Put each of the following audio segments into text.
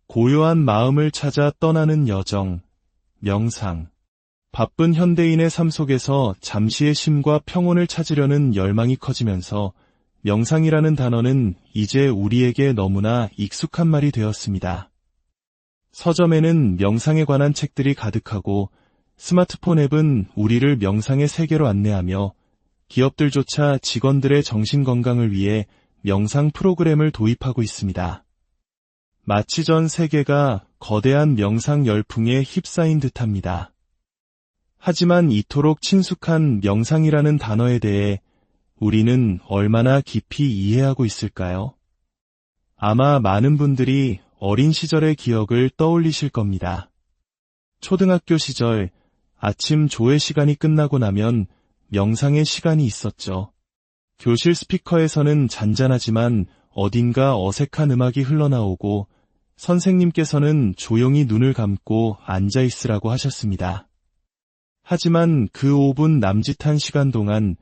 고요한 마음을 찾아 떠나는 여정, 명상. 바쁜 현대인의 삶 속에서 잠시의 쉼과 평온을 찾으려는 열망이 커지면서 명상이라는 단어는 이제 우리에게 너무나 익숙한 말이 되었습니다. 서점에는 명상에 관한 책들이 가득하고 스마트폰 앱은 우리를 명상의 세계로 안내하며 기업들조차 직원들의 정신건강을 위해 명상 프로그램을 도입하고 있습니다. 마치 전 세계가 거대한 명상 열풍에 휩싸인 듯합니다. 하지만 이토록 친숙한 명상이라는 단어에 대해 우리는 얼마나 깊이 이해하고 있을까요? 아마 많은 분들이 어린 시절의 기억을 떠올리실 겁니다. 초등학교 시절 아침 조회 시간이 끝나고 나면 명상의 시간이 있었죠. 교실 스피커에서는 잔잔하지만 어딘가 어색한 음악이 흘러나오고 선생님께서는 조용히 눈을 감고 앉아 있으라고 하셨습니다. 하지만 그 5분 남짓한 시간 동안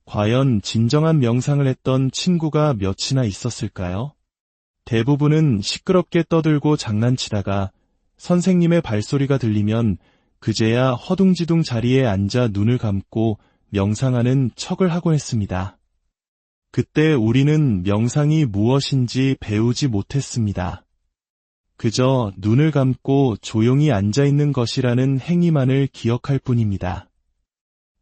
과연 진정한 명상을 했던 친구가 몇이나 있었을까요? 대부분은 시끄럽게 떠들고 장난치다가 선생님의 발소리가 들리면 그제야 허둥지둥 자리에 앉아 눈을 감고 명상하는 척을 하곤 했습니다. 그때 우리는 명상이 무엇인지 배우지 못했습니다. 그저 눈을 감고 조용히 앉아있는 것이라는 행위만을 기억할 뿐입니다.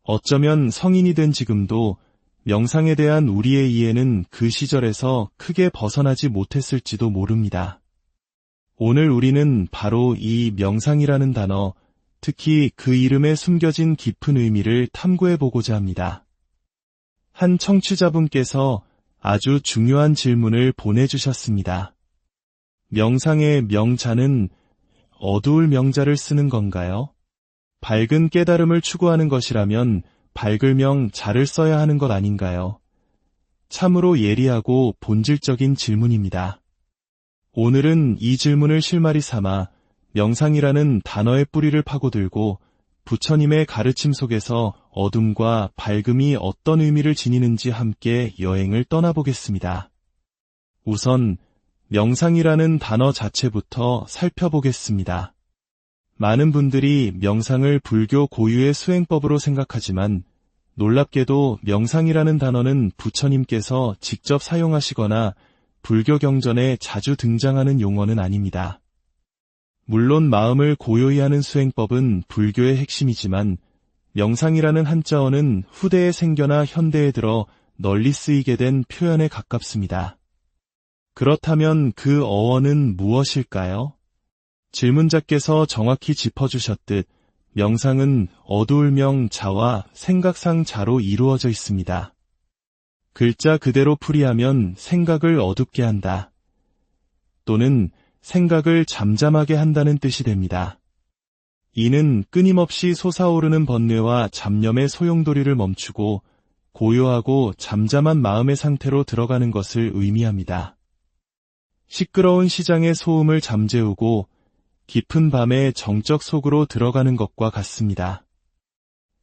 어쩌면 성인이 된 지금도 명상에 대한 우리의 이해는 그 시절에서 크게 벗어나지 못했을지도 모릅니다. 오늘 우리는 바로 이 명상이라는 단어, 특히 그 이름에 숨겨진 깊은 의미를 탐구해보고자 합니다. 한 청취자분께서 아주 중요한 질문을 보내주셨습니다. 명상의 명자는 어두울 명자를 쓰는 건가요? 밝은 깨달음을 추구하는 것이라면 밝을 명자를 써야 하는 것 아닌가요? 참으로 예리하고 본질적인 질문입니다. 오늘은 이 질문을 실마리 삼아 명상이라는 단어의 뿌리를 파고들고 부처님의 가르침 속에서 어둠과 밝음이 어떤 의미를 지니는지 함께 여행을 떠나보겠습니다. 우선 명상이라는 단어 자체부터 살펴보겠습니다. 많은 분들이 명상을 불교 고유의 수행법으로 생각하지만 놀랍게도 명상이라는 단어는 부처님께서 직접 사용하시거나 불교 경전에 자주 등장하는 용어는 아닙니다. 물론 마음을 고요히 하는 수행법은 불교의 핵심이지만 명상이라는 한자어는 후대에 생겨나 현대에 들어 널리 쓰이게 된 표현에 가깝습니다. 그렇다면 그 어원은 무엇일까요? 질문자께서 정확히 짚어주셨듯 명상은 어두울 명자와 생각상 자로 이루어져 있습니다. 글자 그대로 풀이하면 생각을 어둡게 한다. 또는 생각을 잠잠하게 한다는 뜻이 됩니다. 이는 끊임없이 솟아오르는 번뇌와 잡념의 소용돌이를 멈추고 고요하고 잠잠한 마음의 상태로 들어가는 것을 의미합니다. 시끄러운 시장의 소음을 잠재우고 깊은 밤의 정적 속으로 들어가는 것과 같습니다.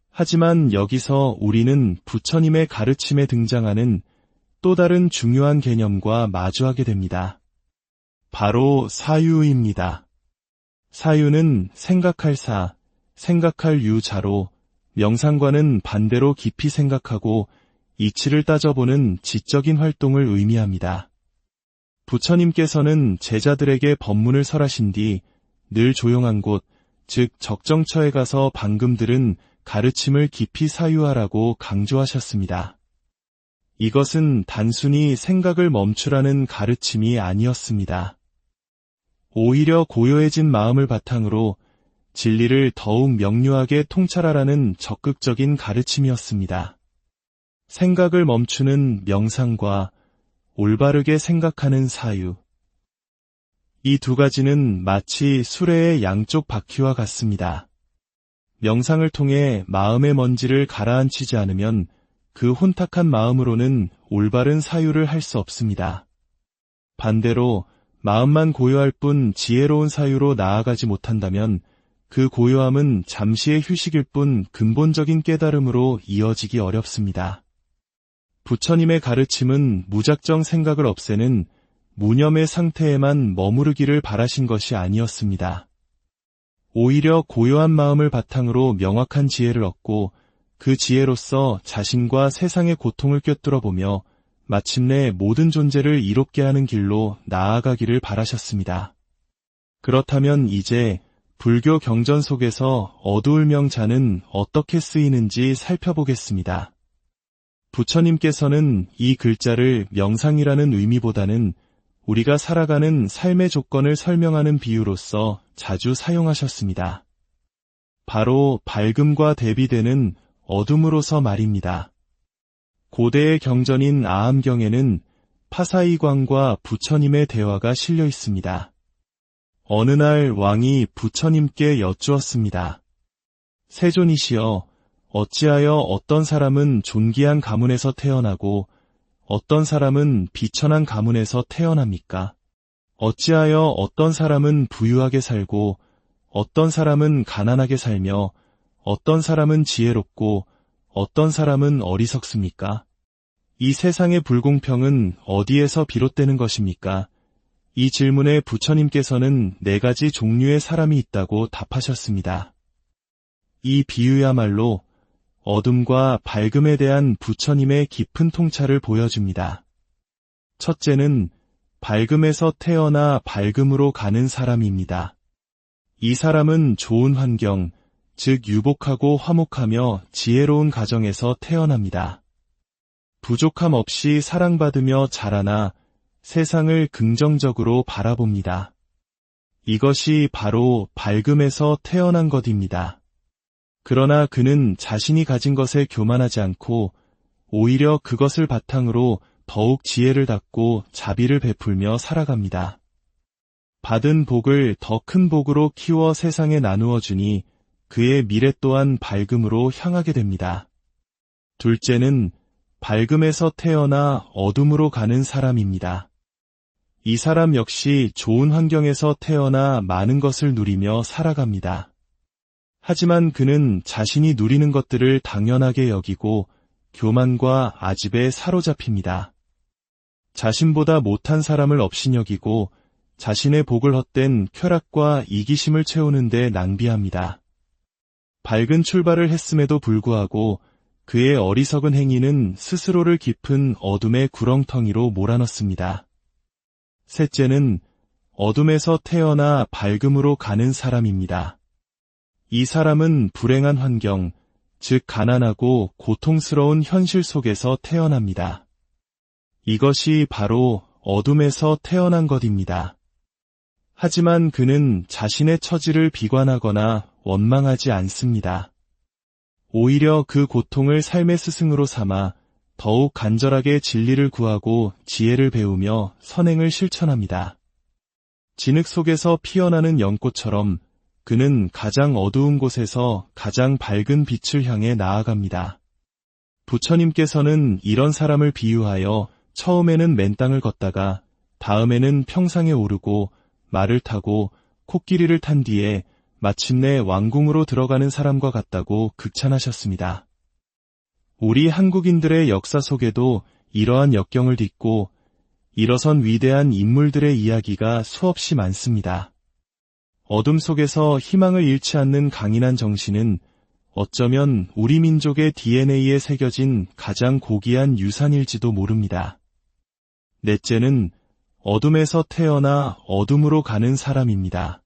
하지만 여기서 우리는 부처님의 가르침에 등장하는 또 다른 중요한 개념과 마주하게 됩니다. 바로 사유입니다. 사유는 생각할 사, 생각할 유자로 명상과는 반대로 깊이 생각하고 이치를 따져보는 지적인 활동을 의미합니다. 부처님께서는 제자들에게 법문을 설하신 뒤 늘 조용한 곳, 즉 적정처에 가서 방금 들은 가르침을 깊이 사유하라고 강조하셨습니다. 이것은 단순히 생각을 멈추라는 가르침이 아니었습니다. 오히려 고요해진 마음을 바탕으로 진리를 더욱 명료하게 통찰하라는 적극적인 가르침이었습니다. 생각을 멈추는 명상과 올바르게 생각하는 사유. 이 두 가지는 마치 수레의 양쪽 바퀴와 같습니다. 명상을 통해 마음의 먼지를 가라앉히지 않으면 그 혼탁한 마음으로는 올바른 사유를 할 수 없습니다. 반대로 마음만 고요할 뿐 지혜로운 사유로 나아가지 못한다면 그 고요함은 잠시의 휴식일 뿐 근본적인 깨달음으로 이어지기 어렵습니다. 부처님의 가르침은 무작정 생각을 없애는 무념의 상태에만 머무르기를 바라신 것이 아니었습니다. 오히려 고요한 마음을 바탕으로 명확한 지혜를 얻고 그 지혜로서 자신과 세상의 고통을 꿰뚫어보며 마침내 모든 존재를 이롭게 하는 길로 나아가기를 바라셨습니다. 그렇다면 이제 불교 경전 속에서 어두울 명자는 어떻게 쓰이는지 살펴보겠습니다. 부처님께서는 이 글자를 명상이라는 의미보다는 우리가 살아가는 삶의 조건을 설명하는 비유로서 자주 사용하셨습니다. 바로 밝음과 대비되는 어둠으로서 말입니다. 고대의 경전인 아함경에는 파사이광과 부처님의 대화가 실려 있습니다. 어느 날 왕이 부처님께 여쭈었습니다. 세존이시여, 어찌하여 어떤 사람은 존귀한 가문에서 태어나고 어떤 사람은 비천한 가문에서 태어납니까? 어찌하여 어떤 사람은 부유하게 살고 어떤 사람은 가난하게 살며 어떤 사람은 지혜롭고 어떤 사람은 어리석습니까? 이 세상의 불공평은 어디에서 비롯되는 것입니까? 이 질문에 부처님께서는 4가지 종류의 사람이 있다고 답하셨습니다. 이 비유야말로 어둠과 밝음에 대한 부처님의 깊은 통찰을 보여줍니다. 첫째는 밝음에서 태어나 밝음으로 가는 사람입니다. 이 사람은 좋은 환경, 즉 유복하고 화목하며 지혜로운 가정에서 태어납니다. 부족함 없이 사랑받으며 자라나 세상을 긍정적으로 바라봅니다. 이것이 바로 밝음에서 태어난 것입니다. 그러나 그는 자신이 가진 것에 교만하지 않고 오히려 그것을 바탕으로 더욱 지혜를 닦고 자비를 베풀며 살아갑니다. 받은 복을 더 큰 복으로 키워 세상에 나누어 주니 그의 미래 또한 밝음으로 향하게 됩니다. 둘째는 밝음에서 태어나 어둠으로 가는 사람입니다. 이 사람 역시 좋은 환경에서 태어나 많은 것을 누리며 살아갑니다. 하지만 그는 자신이 누리는 것들을 당연하게 여기고 교만과 아집에 사로잡힙니다. 자신보다 못한 사람을 업신여기고 자신의 복을 헛된 쾌락과 이기심을 채우는 데 낭비합니다. 밝은 출발을 했음에도 불구하고 그의 어리석은 행위는 스스로를 깊은 어둠의 구렁텅이로 몰아넣습니다. 셋째는 어둠에서 태어나 밝음으로 가는 사람입니다. 이 사람은 불행한 환경, 즉 가난하고 고통스러운 현실 속에서 태어납니다. 이것이 바로 어둠에서 태어난 것입니다. 하지만 그는 자신의 처지를 비관하거나 원망하지 않습니다. 오히려 그 고통을 삶의 스승으로 삼아 더욱 간절하게 진리를 구하고 지혜를 배우며 선행을 실천합니다. 진흙 속에서 피어나는 연꽃처럼 그는 가장 어두운 곳에서 가장 밝은 빛을 향해 나아갑니다. 부처님께서는 이런 사람을 비유하여 처음에는 맨 땅을 걷다가 다음에는 평상에 오르고 말을 타고 코끼리를 탄 뒤에 마침내 왕궁으로 들어가는 사람과 같다고 극찬하셨습니다. 우리 한국인들의 역사 속에도 이러한 역경을 딛고 일어선 위대한 인물들의 이야기가 수없이 많습니다. 어둠 속에서 희망을 잃지 않는 강인한 정신은 어쩌면 우리 민족의 DNA에 새겨진 가장 고귀한 유산일지도 모릅니다. 넷째는 어둠에서 태어나 어둠으로 가는 사람입니다.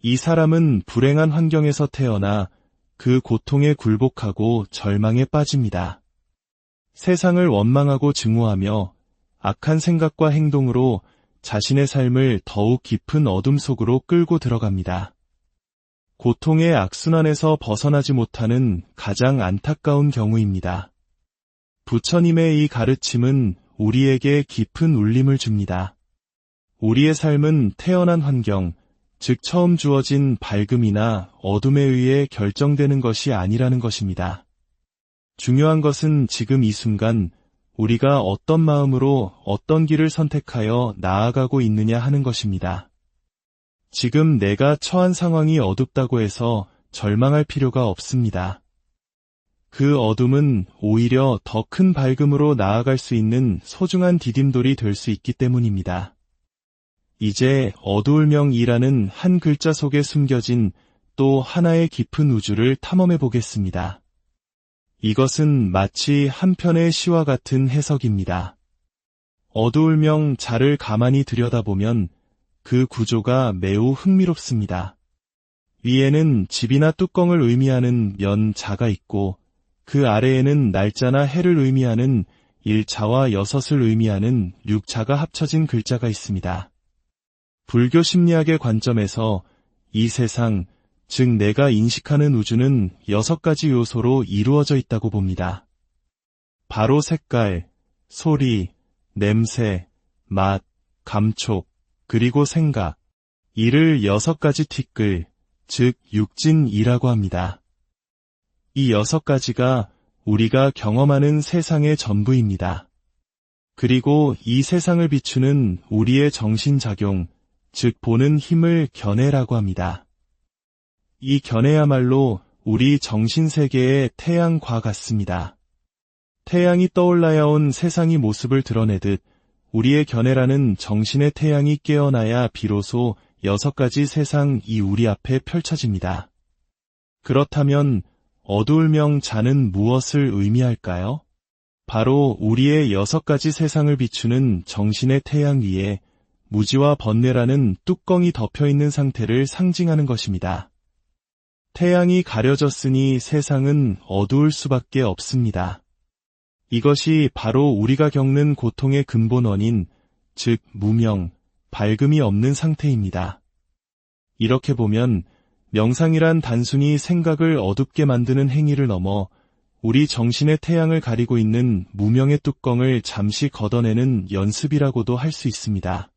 이 사람은 불행한 환경에서 태어나 그 고통에 굴복하고 절망에 빠집니다. 세상을 원망하고 증오하며 악한 생각과 행동으로 자신의 삶을 더욱 깊은 어둠 속으로 끌고 들어갑니다. 고통의 악순환에서 벗어나지 못하는 가장 안타까운 경우입니다. 부처님의 이 가르침은 우리에게 깊은 울림을 줍니다. 우리의 삶은 태어난 환경, 즉 처음 주어진 밝음이나 어둠에 의해 결정되는 것이 아니라는 것입니다. 중요한 것은 지금 이 순간 우리가 어떤 마음으로 어떤 길을 선택하여 나아가고 있느냐 하는 것입니다. 지금 내가 처한 상황이 어둡다고 해서 절망할 필요가 없습니다. 그 어둠은 오히려 더 큰 밝음으로 나아갈 수 있는 소중한 디딤돌이 될 수 있기 때문입니다. 이제 어두울명이라는 한 글자 속에 숨겨진 또 하나의 깊은 우주를 탐험해 보겠습니다. 이것은 마치 한 편의 시와 같은 해석입니다. 어두울명 자를 가만히 들여다보면 그 구조가 매우 흥미롭습니다. 위에는 집이나 뚜껑을 의미하는 면 자가 있고 그 아래에는 날짜나 해를 의미하는 일자와 여섯을 의미하는 육자가 합쳐진 글자가 있습니다. 불교 심리학의 관점에서 이 세상, 즉 내가 인식하는 우주는 6가지 요소로 이루어져 있다고 봅니다. 바로 색깔, 소리, 냄새, 맛, 감촉, 그리고 생각, 이를 6가지 티끌, 즉 육진이라고 합니다. 이 6가지가 우리가 경험하는 세상의 전부입니다. 그리고 이 세상을 비추는 우리의 정신작용, 즉 보는 힘을 견해라고 합니다. 이 견해야말로 우리 정신세계의 태양과 같습니다. 태양이 떠올라야 온 세상이 모습을 드러내듯 우리의 견해라는 정신의 태양이 깨어나야 비로소 6가지 세상이 우리 앞에 펼쳐집니다. 그렇다면 어두울명 자는 무엇을 의미할까요? 바로 우리의 6가지 세상을 비추는 정신의 태양 위에 무지와 번뇌라는 뚜껑이 덮여있는 상태를 상징하는 것입니다. 태양이 가려졌으니 세상은 어두울 수밖에 없습니다. 이것이 바로 우리가 겪는 고통의 근본 원인, 즉 무명, 밝음이 없는 상태입니다. 이렇게 보면 명상이란 단순히 생각을 어둡게 만드는 행위를 넘어 우리 정신의 태양을 가리고 있는 무명의 뚜껑을 잠시 걷어내는 연습이라고도 할 수 있습니다.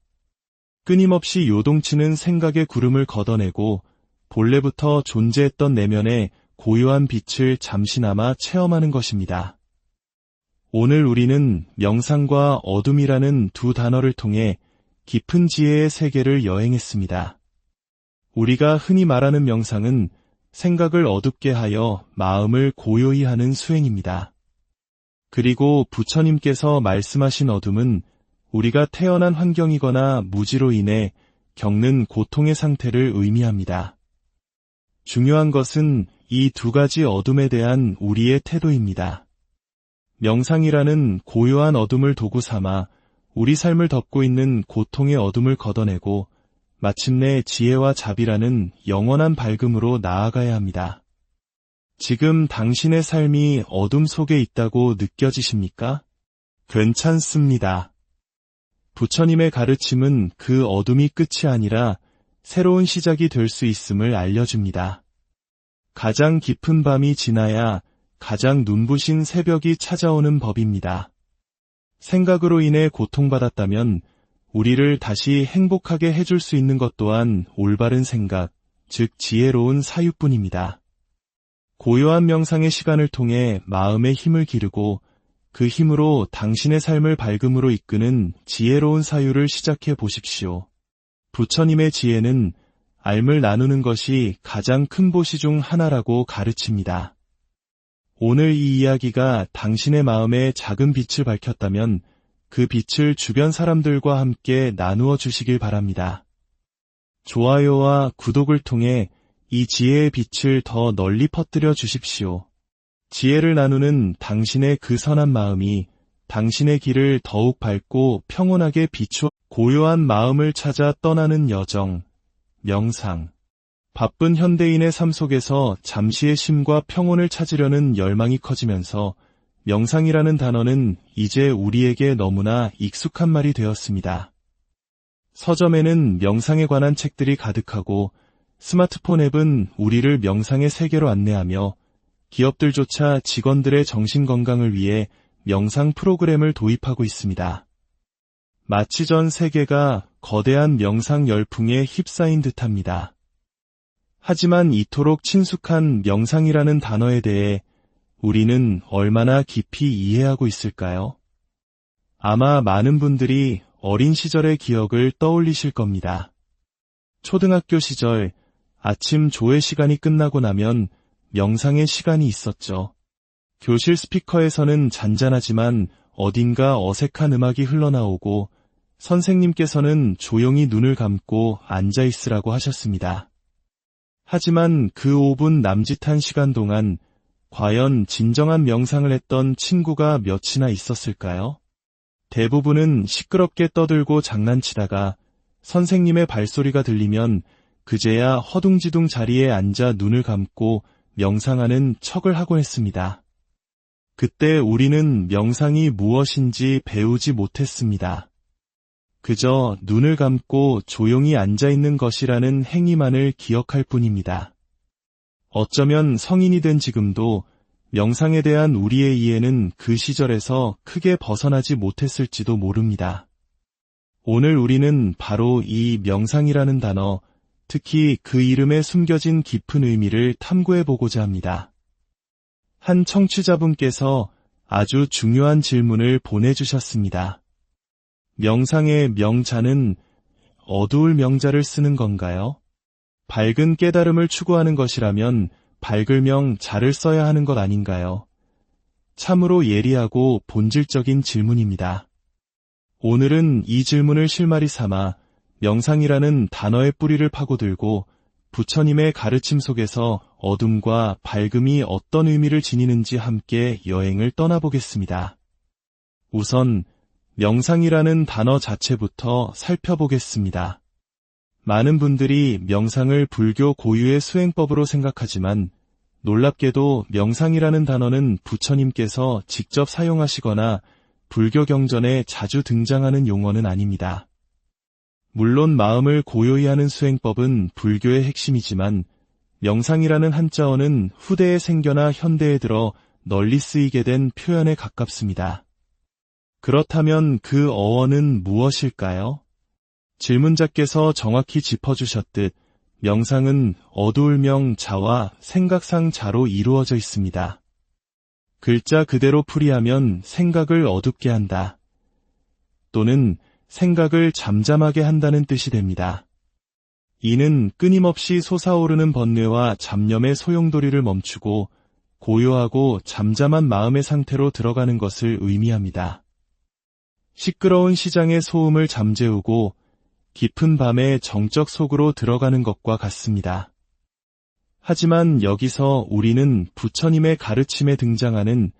끊임없이 요동치는 생각의 구름을 걷어내고 본래부터 존재했던 내면의 고요한 빛을 잠시나마 체험하는 것입니다. 오늘 우리는 명상과 어둠이라는 두 단어를 통해 깊은 지혜의 세계를 여행했습니다. 우리가 흔히 말하는 명상은 생각을 어둡게 하여 마음을 고요히 하는 수행입니다. 그리고 부처님께서 말씀하신 어둠은 우리가 태어난 환경이거나 무지로 인해 겪는 고통의 상태를 의미합니다. 중요한 것은 이 2가지 어둠에 대한 우리의 태도입니다. 명상이라는 고요한 어둠을 도구 삼아 우리 삶을 덮고 있는 고통의 어둠을 걷어내고 마침내 지혜와 자비라는 영원한 밝음으로 나아가야 합니다. 지금 당신의 삶이 어둠 속에 있다고 느껴지십니까? 괜찮습니다. 부처님의 가르침은 그 어둠이 끝이 아니라 새로운 시작이 될 수 있음을 알려줍니다. 가장 깊은 밤이 지나야 가장 눈부신 새벽이 찾아오는 법입니다. 생각으로 인해 고통받았다면 우리를 다시 행복하게 해줄 수 있는 것 또한 올바른 생각, 즉 지혜로운 사유뿐입니다. 고요한 명상의 시간을 통해 마음의 힘을 기르고 그 힘으로 당신의 삶을 밝음으로 이끄는 지혜로운 사유를 시작해 보십시오. 부처님의 지혜는 알을 나누는 것이 가장 큰 보시 중 하나라고 가르칩니다. 오늘 이 이야기가 당신의 마음에 작은 빛을 밝혔다면 그 빛을 주변 사람들과 함께 나누어 주시길 바랍니다. 좋아요와 구독을 통해 이 지혜의 빛을 더 널리 퍼뜨려 주십시오. 지혜를 나누는 당신의 그 선한 마음이 당신의 길을 더욱 밝고 평온하게 비추어 고요한 마음을 찾아 떠나는 여정, 명상. 바쁜 현대인의 삶 속에서 잠시의 쉼과 평온을 찾으려는 열망이 커지면서 명상이라는 단어는 이제 우리에게 너무나 익숙한 말이 되었습니다. 서점에는 명상에 관한 책들이 가득하고 스마트폰 앱은 우리를 명상의 세계로 안내하며 기업들조차 직원들의 정신건강을 위해 명상 프로그램을 도입하고 있습니다. 마치 전 세계가 거대한 명상 열풍에 휩싸인 듯합니다. 하지만 이토록 친숙한 명상이라는 단어에 대해 우리는 얼마나 깊이 이해하고 있을까요? 아마 많은 분들이 어린 시절의 기억을 떠올리실 겁니다. 초등학교 시절 아침 조회 시간이 끝나고 나면 명상의 시간이 있었죠. 교실 스피커에서는 잔잔하지만 어딘가 어색한 음악이 흘러나오고 선생님께서는 조용히 눈을 감고 앉아 있으라고 하셨습니다. 하지만 그 5분 남짓한 시간 동안 과연 진정한 명상을 했던 친구가 몇이나 있었을까요? 대부분은 시끄럽게 떠들고 장난치다가 선생님의 발소리가 들리면 그제야 허둥지둥 자리에 앉아 눈을 감고 명상하는 척을 하곤 했습니다. 그때 우리는 명상이 무엇인지 배우지 못했습니다. 그저 눈을 감고 조용히 앉아있는 것이라는 행위만을 기억할 뿐입니다. 어쩌면 성인이 된 지금도 명상에 대한 우리의 이해는 그 시절에서 크게 벗어나지 못했을지도 모릅니다. 오늘 우리는 바로 이 명상이라는 단어, 특히 그 이름에 숨겨진 깊은 의미를 탐구해보고자 합니다. 한 청취자분께서 아주 중요한 질문을 보내주셨습니다. 명상의 명자는 어두울 명자를 쓰는 건가요? 밝은 깨달음을 추구하는 것이라면 밝을 명자를 써야 하는 것 아닌가요? 참으로 예리하고 본질적인 질문입니다. 오늘은 이 질문을 실마리 삼아 명상이라는 단어의 뿌리를 파고들고 부처님의 가르침 속에서 어둠과 밝음이 어떤 의미를 지니는지 함께 여행을 떠나보겠습니다. 우선 명상이라는 단어 자체부터 살펴보겠습니다. 많은 분들이 명상을 불교 고유의 수행법으로 생각하지만 놀랍게도 명상이라는 단어는 부처님께서 직접 사용하시거나 불교 경전에 자주 등장하는 용어는 아닙니다. 물론 마음을 고요히 하는 수행법은 불교의 핵심이지만 명상이라는 한자어는 후대에 생겨나 현대에 들어 널리 쓰이게 된 표현에 가깝습니다. 그렇다면 그 어원은 무엇일까요? 질문자께서 정확히 짚어주셨듯 명상은 어두울 명자와 생각상 자로 이루어져 있습니다. 글자 그대로 풀이하면 생각을 어둡게 한다. 또는 생각을 잠잠하게 한다는 뜻이 됩니다. 이는 끊임없이 솟아오르는 번뇌와 잡념의 소용돌이를 멈추고 고요하고 잠잠한 마음의 상태로 들어가는 것을 의미합니다. 시끄러운 시장의 소음을 잠재우고 깊은 밤의 정적 속으로 들어가는 것과 같습니다. 하지만 여기서 우리는 부처님의 가르침에 등장하는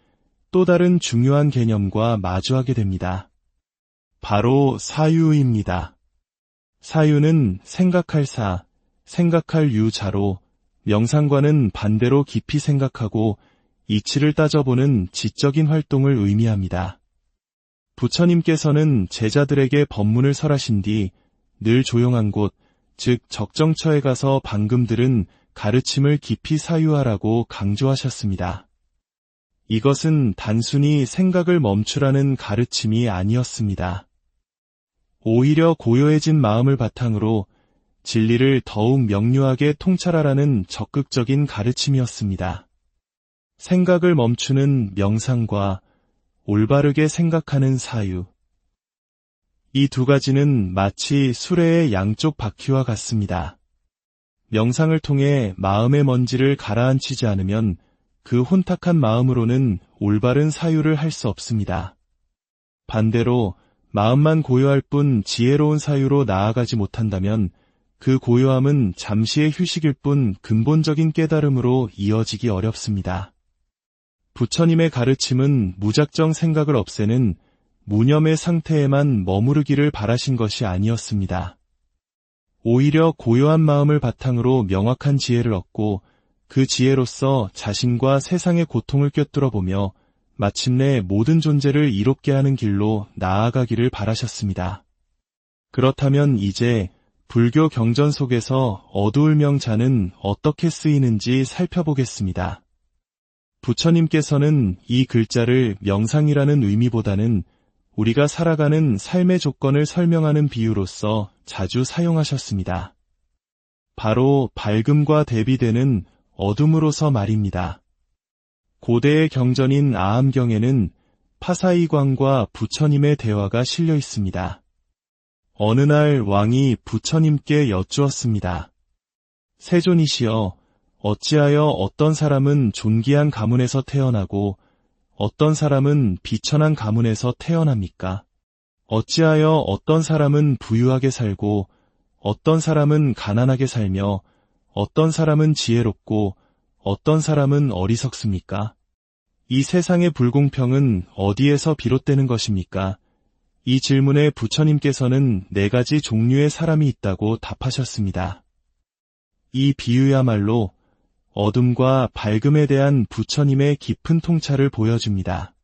또 다른 중요한 개념과 마주하게 됩니다. 바로 사유입니다. 사유는 생각할 사, 생각할 유자로 명상과는 반대로 깊이 생각하고 이치를 따져보는 지적인 활동을 의미합니다. 부처님께서는 제자들에게 법문을 설하신 뒤 늘 조용한 곳, 즉 적정처에 가서 방금 들은 가르침을 깊이 사유하라고 강조하셨습니다. 이것은 단순히 생각을 멈추라는 가르침이 아니었습니다. 오히려 고요해진 마음을 바탕으로 진리를 더욱 명료하게 통찰하라는 적극적인 가르침이었습니다. 생각을 멈추는 명상과 올바르게 생각하는 사유. 이 두 가지는 마치 수레의 양쪽 바퀴와 같습니다. 명상을 통해 마음의 먼지를 가라앉히지 않으면 그 혼탁한 마음으로는 올바른 사유를 할 수 없습니다. 반대로 마음만 고요할 뿐 지혜로운 사유로 나아가지 못한다면 그 고요함은 잠시의 휴식일 뿐 근본적인 깨달음으로 이어지기 어렵습니다. 부처님의 가르침은 무작정 생각을 없애는 무념의 상태에만 머무르기를 바라신 것이 아니었습니다. 오히려 고요한 마음을 바탕으로 명확한 지혜를 얻고 그 지혜로서 자신과 세상의 고통을 꿰뚫어보며 마침내 모든 존재를 이롭게 하는 길로 나아가기를 바라셨습니다. 그렇다면 이제 불교 경전 속에서 어두울 명자는 어떻게 쓰이는지 살펴보겠습니다. 부처님께서는 이 글자를 명상이라는 의미보다는 우리가 살아가는 삶의 조건을 설명하는 비유로서 자주 사용하셨습니다. 바로 밝음과 대비되는 어둠으로서 말입니다. 고대의 경전인 아함경에는 파사이광과 부처님의 대화가 실려 있습니다. 어느 날 왕이 부처님께 여쭈었습니다. 세존이시여, 어찌하여 어떤 사람은 존귀한 가문에서 태어나고 어떤 사람은 비천한 가문에서 태어납니까? 어찌하여 어떤 사람은 부유하게 살고 어떤 사람은 가난하게 살며 어떤 사람은 지혜롭고 어떤 사람은 어리석습니까? 이 세상의 불공평은 어디에서 비롯되는 것입니까? 이 질문에 부처님께서는 4가지 종류의 사람이 있다고 답하셨습니다. 이 비유야말로 어둠과 밝음에 대한 부처님의 깊은 통찰을 보여줍니다.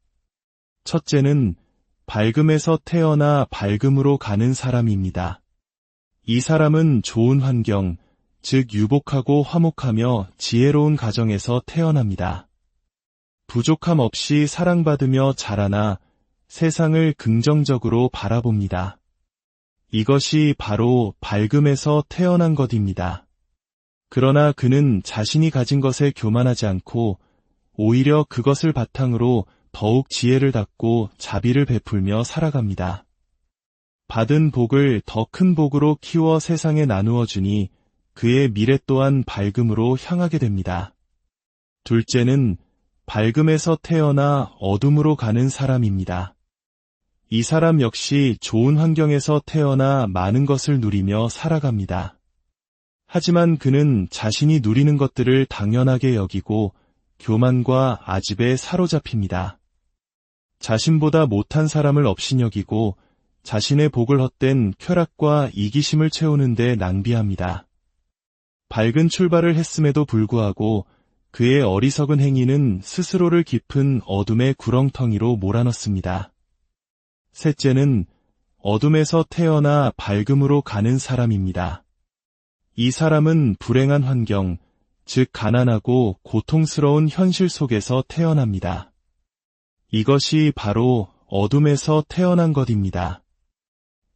첫째는 밝음에서 태어나 밝음으로 가는 사람입니다. 이 사람은 좋은 환경, 즉 유복하고 화목하며 지혜로운 가정에서 태어납니다. 부족함 없이 사랑받으며 자라나 세상을 긍정적으로 바라봅니다. 이것이 바로 밝음에서 태어난 것입니다. 그러나 그는 자신이 가진 것에 교만하지 않고 오히려 그것을 바탕으로 더욱 지혜를 닦고 자비를 베풀며 살아갑니다. 받은 복을 더 큰 복으로 키워 세상에 나누어 주니 그의 미래 또한 밝음으로 향하게 됩니다. 둘째는 밝음에서 태어나 어둠으로 가는 사람입니다. 이 사람 역시 좋은 환경에서 태어나 많은 것을 누리며 살아갑니다. 하지만 그는 자신이 누리는 것들을 당연하게 여기고 교만과 아집에 사로잡힙니다. 자신보다 못한 사람을 업신여기고 자신의 복을 헛된 쾌락과 이기심을 채우는 데 낭비합니다. 밝은 출발을 했음에도 불구하고 그의 어리석은 행위는 스스로를 깊은 어둠의 구렁텅이로 몰아넣습니다. 셋째는 어둠에서 태어나 밝음으로 가는 사람입니다. 이 사람은 불행한 환경, 즉 가난하고 고통스러운 현실 속에서 태어납니다. 이것이 바로 어둠에서 태어난 것입니다.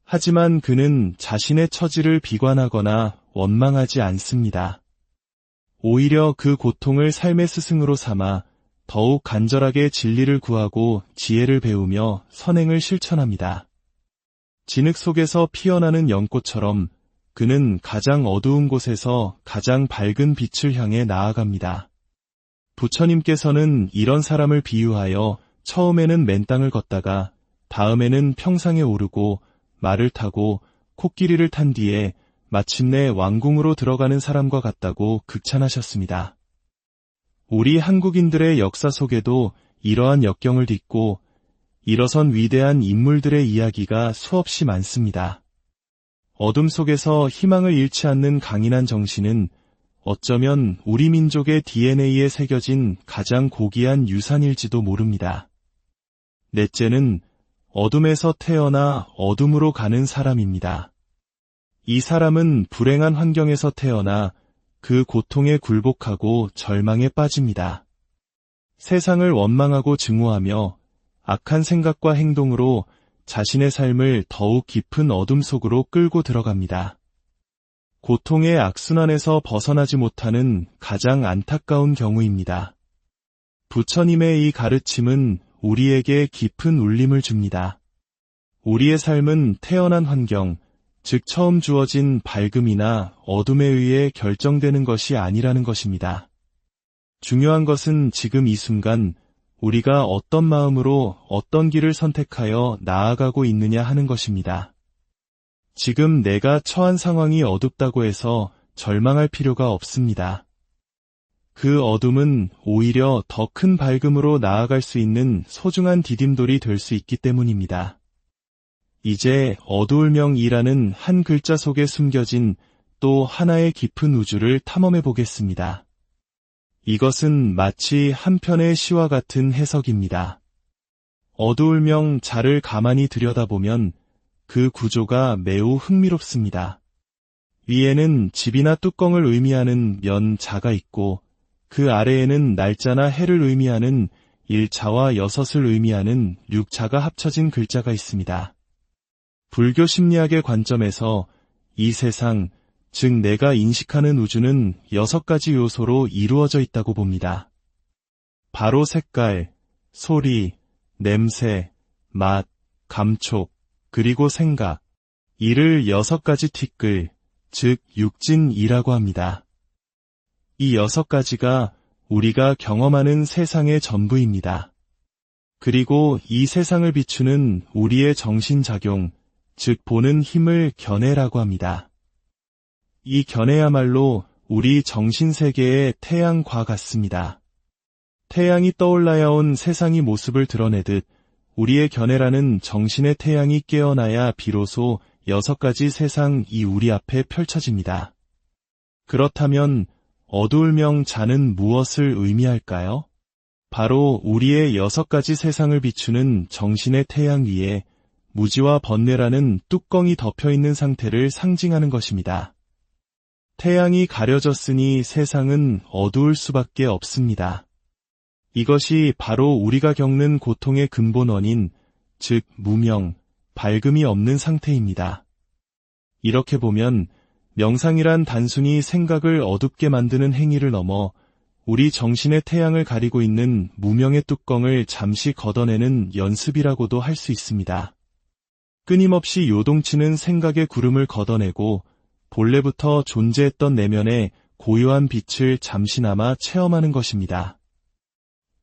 하지만 그는 자신의 처지를 비관하거나 원망하지 않습니다. 오히려 그 고통을 삶의 스승으로 삼아 더욱 간절하게 진리를 구하고 지혜를 배우며 선행을 실천합니다. 진흙 속에서 피어나는 연꽃처럼 그는 가장 어두운 곳에서 가장 밝은 빛을 향해 나아갑니다. 부처님께서는 이런 사람을 비유하여 처음에는 맨땅을 걷다가 다음에는 평상에 오르고 말을 타고 코끼리를 탄 뒤에 마침내 왕궁으로 들어가는 사람과 같다고 극찬하셨습니다. 우리 한국인들의 역사 속에도 이러한 역경을 딛고 일어선 위대한 인물들의 이야기가 수없이 많습니다. 어둠 속에서 희망을 잃지 않는 강인한 정신은 어쩌면 우리 민족의 DNA에 새겨진 가장 고귀한 유산일지도 모릅니다. 넷째는 어둠에서 태어나 어둠으로 가는 사람입니다. 이 사람은 불행한 환경에서 태어나 그 고통에 굴복하고 절망에 빠집니다. 세상을 원망하고 증오하며 악한 생각과 행동으로 자신의 삶을 더욱 깊은 어둠 속으로 끌고 들어갑니다. 고통의 악순환에서 벗어나지 못하는 가장 안타까운 경우입니다. 부처님의 이 가르침은 우리에게 깊은 울림을 줍니다. 우리의 삶은 태어난 환경, 즉 처음 주어진 밝음이나 어둠에 의해 결정되는 것이 아니라는 것입니다. 중요한 것은 지금 이 순간 우리가 어떤 마음으로 어떤 길을 선택하여 나아가고 있느냐 하는 것입니다. 지금 내가 처한 상황이 어둡다고 해서 절망할 필요가 없습니다. 그 어둠은 오히려 더 큰 밝음으로 나아갈 수 있는 소중한 디딤돌이 될 수 있기 때문입니다. 이제 어두울명이라는 한 글자 속에 숨겨진 또 하나의 깊은 우주를 탐험해 보겠습니다. 이것은 마치 한 편의 시와 같은 해석입니다. 어두울명 자를 가만히 들여다보면 그 구조가 매우 흥미롭습니다. 위에는 집이나 뚜껑을 의미하는 면 자가 있고 그 아래에는 날짜나 해를 의미하는 일자와 여섯을 의미하는 육자가 합쳐진 글자가 있습니다. 불교 심리학의 관점에서 이 세상, 즉 내가 인식하는 우주는 6가지 요소로 이루어져 있다고 봅니다. 바로 색깔, 소리, 냄새, 맛, 감촉, 그리고 생각, 이를 6가지 티끌, 즉 육진이라고 합니다. 이 6가지가 우리가 경험하는 세상의 전부입니다. 그리고 이 세상을 비추는 우리의 정신작용, 즉 보는 힘을 견해라고 합니다. 이 견해야말로 우리 정신세계의 태양과 같습니다. 태양이 떠올라야 온 세상의 모습을 드러내듯 우리의 견해라는 정신의 태양이 깨어나야 비로소 6가지 세상이 우리 앞에 펼쳐집니다. 그렇다면 어두울명 자는 무엇을 의미할까요? 바로 우리의 6가지 세상을 비추는 정신의 태양 위에 무지와 번뇌라는 뚜껑이 덮여있는 상태를 상징하는 것입니다. 태양이 가려졌으니 세상은 어두울 수밖에 없습니다. 이것이 바로 우리가 겪는 고통의 근본 원인, 즉 무명, 밝음이 없는 상태입니다. 이렇게 보면 명상이란 단순히 생각을 어둡게 만드는 행위를 넘어 우리 정신의 태양을 가리고 있는 무명의 뚜껑을 잠시 걷어내는 연습이라고도 할 수 있습니다. 끊임없이 요동치는 생각의 구름을 걷어내고 본래부터 존재했던 내면의 고요한 빛을 잠시나마 체험하는 것입니다.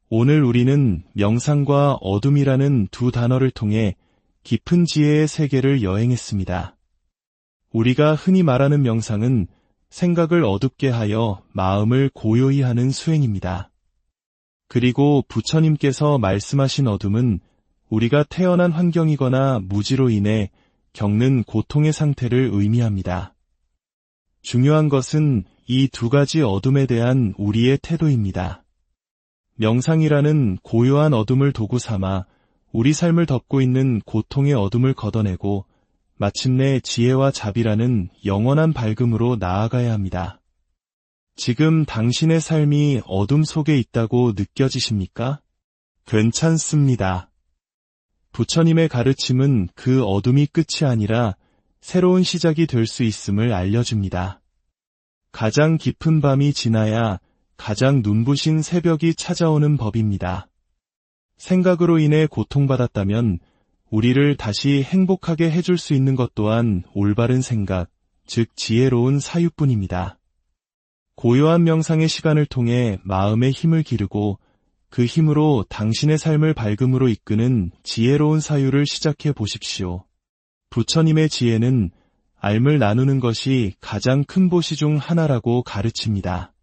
오늘 우리는 명상과 어둠이라는 두 단어를 통해 깊은 지혜의 세계를 여행했습니다. 우리가 흔히 말하는 명상은 생각을 어둡게 하여 마음을 고요히 하는 수행입니다. 그리고 부처님께서 말씀하신 어둠은 우리가 태어난 환경이거나 무지로 인해 겪는 고통의 상태를 의미합니다. 중요한 것은 이 2가지 어둠에 대한 우리의 태도입니다. 명상이라는 고요한 어둠을 도구 삼아 우리 삶을 덮고 있는 고통의 어둠을 걷어내고 마침내 지혜와 자비라는 영원한 밝음으로 나아가야 합니다. 지금 당신의 삶이 어둠 속에 있다고 느껴지십니까? 괜찮습니다. 부처님의 가르침은 그 어둠이 끝이 아니라 새로운 시작이 될 수 있음을 알려줍니다. 가장 깊은 밤이 지나야 가장 눈부신 새벽이 찾아오는 법입니다. 생각으로 인해 고통받았다면 우리를 다시 행복하게 해줄 수 있는 것 또한 올바른 생각, 즉 지혜로운 사유뿐입니다. 고요한 명상의 시간을 통해 마음의 힘을 기르고 그 힘으로 당신의 삶을 밝음으로 이끄는 지혜로운 사유를 시작해 보십시오. 부처님의 지혜는 알을 나누는 것이 가장 큰 보시 중 하나라고 가르칩니다.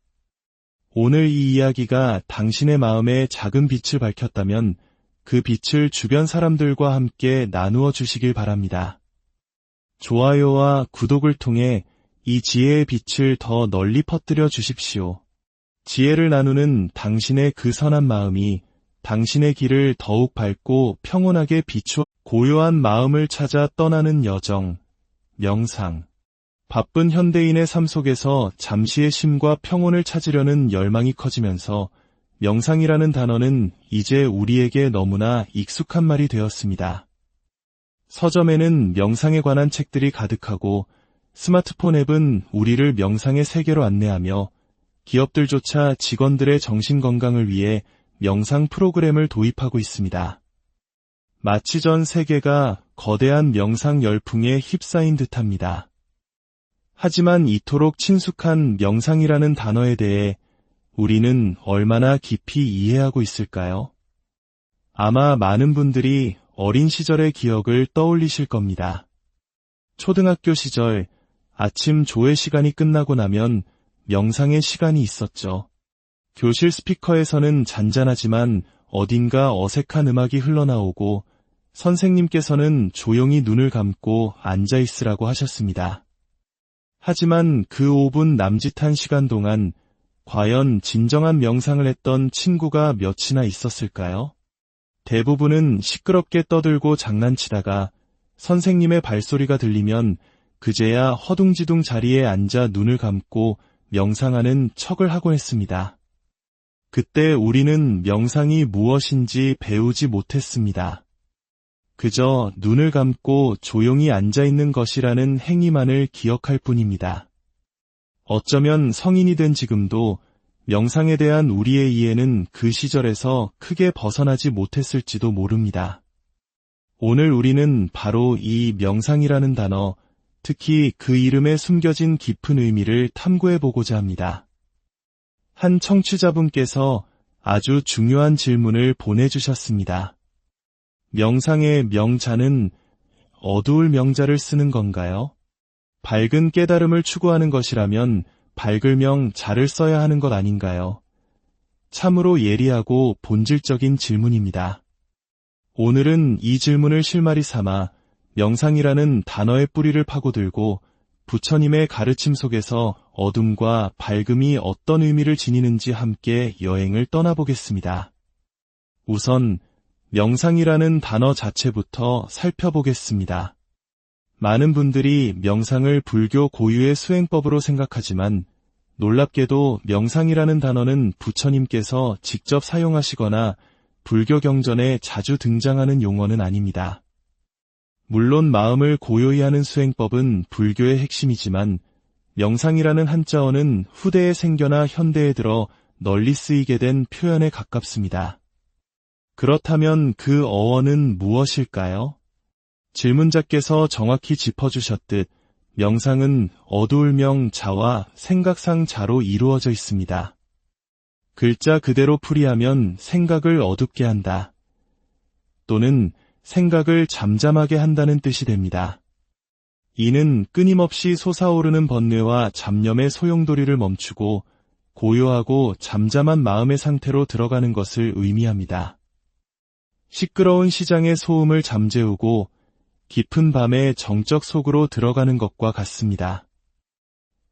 오늘 이 이야기가 당신의 마음에 작은 빛을 밝혔다면 그 빛을 주변 사람들과 함께 나누어 주시길 바랍니다. 좋아요와 구독을 통해 이 지혜의 빛을 더 널리 퍼뜨려 주십시오. 지혜를 나누는 당신의 그 선한 마음이 당신의 길을 더욱 밝고 평온하게 비추어 고요한 마음을 찾아 떠나는 여정, 명상. 바쁜 현대인의 삶 속에서 잠시의 쉼과 평온을 찾으려는 열망이 커지면서 명상이라는 단어는 이제 우리에게 너무나 익숙한 말이 되었습니다. 서점에는 명상에 관한 책들이 가득하고 스마트폰 앱은 우리를 명상의 세계로 안내하며 기업들조차 직원들의 정신건강을 위해 명상 프로그램을 도입하고 있습니다. 마치 전 세계가 거대한 명상 열풍에 휩싸인 듯합니다. 하지만 이토록 친숙한 명상이라는 단어에 대해 우리는 얼마나 깊이 이해하고 있을까요? 아마 많은 분들이 어린 시절의 기억을 떠올리실 겁니다. 초등학교 시절 아침 조회 시간이 끝나고 나면 명상의 시간이 있었죠. 교실 스피커에서는 잔잔하지만 어딘가 어색한 음악이 흘러나오고 선생님께서는 조용히 눈을 감고 앉아 있으라고 하셨습니다. 하지만 그 5분 남짓한 시간 동안 과연 진정한 명상을 했던 친구가 몇이나 있었을까요? 대부분은 시끄럽게 떠들고 장난치다가 선생님의 발소리가 들리면 그제야 허둥지둥 자리에 앉아 눈을 감고 명상하는 척을 하곤 했습니다. 그때 우리는 명상이 무엇인지 배우지 못했습니다. 그저 눈을 감고 조용히 앉아있는 것이라는 행위만을 기억할 뿐입니다. 어쩌면 성인이 된 지금도 명상에 대한 우리의 이해는 그 시절에서 크게 벗어나지 못했을지도 모릅니다. 오늘 우리는 바로 이 명상이라는 단어, 특히 그 이름에 숨겨진 깊은 의미를 탐구해보고자 합니다. 한 청취자분께서 아주 중요한 질문을 보내주셨습니다. 명상의 명자는 어두울 명자를 쓰는 건가요? 밝은 깨달음을 추구하는 것이라면 밝을 명자를 써야 하는 것 아닌가요? 참으로 예리하고 본질적인 질문입니다. 오늘은 이 질문을 실마리 삼아 명상이라는 단어의 뿌리를 파고들고 부처님의 가르침 속에서 어둠과 밝음이 어떤 의미를 지니는지 함께 여행을 떠나보겠습니다. 우선 명상이라는 단어 자체부터 살펴보겠습니다. 많은 분들이 명상을 불교 고유의 수행법으로 생각하지만 놀랍게도 명상이라는 단어는 부처님께서 직접 사용하시거나 불교 경전에 자주 등장하는 용어는 아닙니다. 물론 마음을 고요히 하는 수행법은 불교의 핵심이지만 명상이라는 한자어는 후대에 생겨나 현대에 들어 널리 쓰이게 된 표현에 가깝습니다. 그렇다면 그 어원은 무엇일까요? 질문자께서 정확히 짚어주셨듯 명상은 어두울 명자와 생각상 자로 이루어져 있습니다. 글자 그대로 풀이하면 생각을 어둡게 한다. 또는 생각을 잠잠하게 한다는 뜻이 됩니다. 이는 끊임없이 솟아오르는 번뇌와 잡념의 소용돌이를 멈추고 고요하고 잠잠한 마음의 상태로 들어가는 것을 의미합니다. 시끄러운 시장의 소음을 잠재우고 깊은 밤의 정적 속으로 들어가는 것과 같습니다.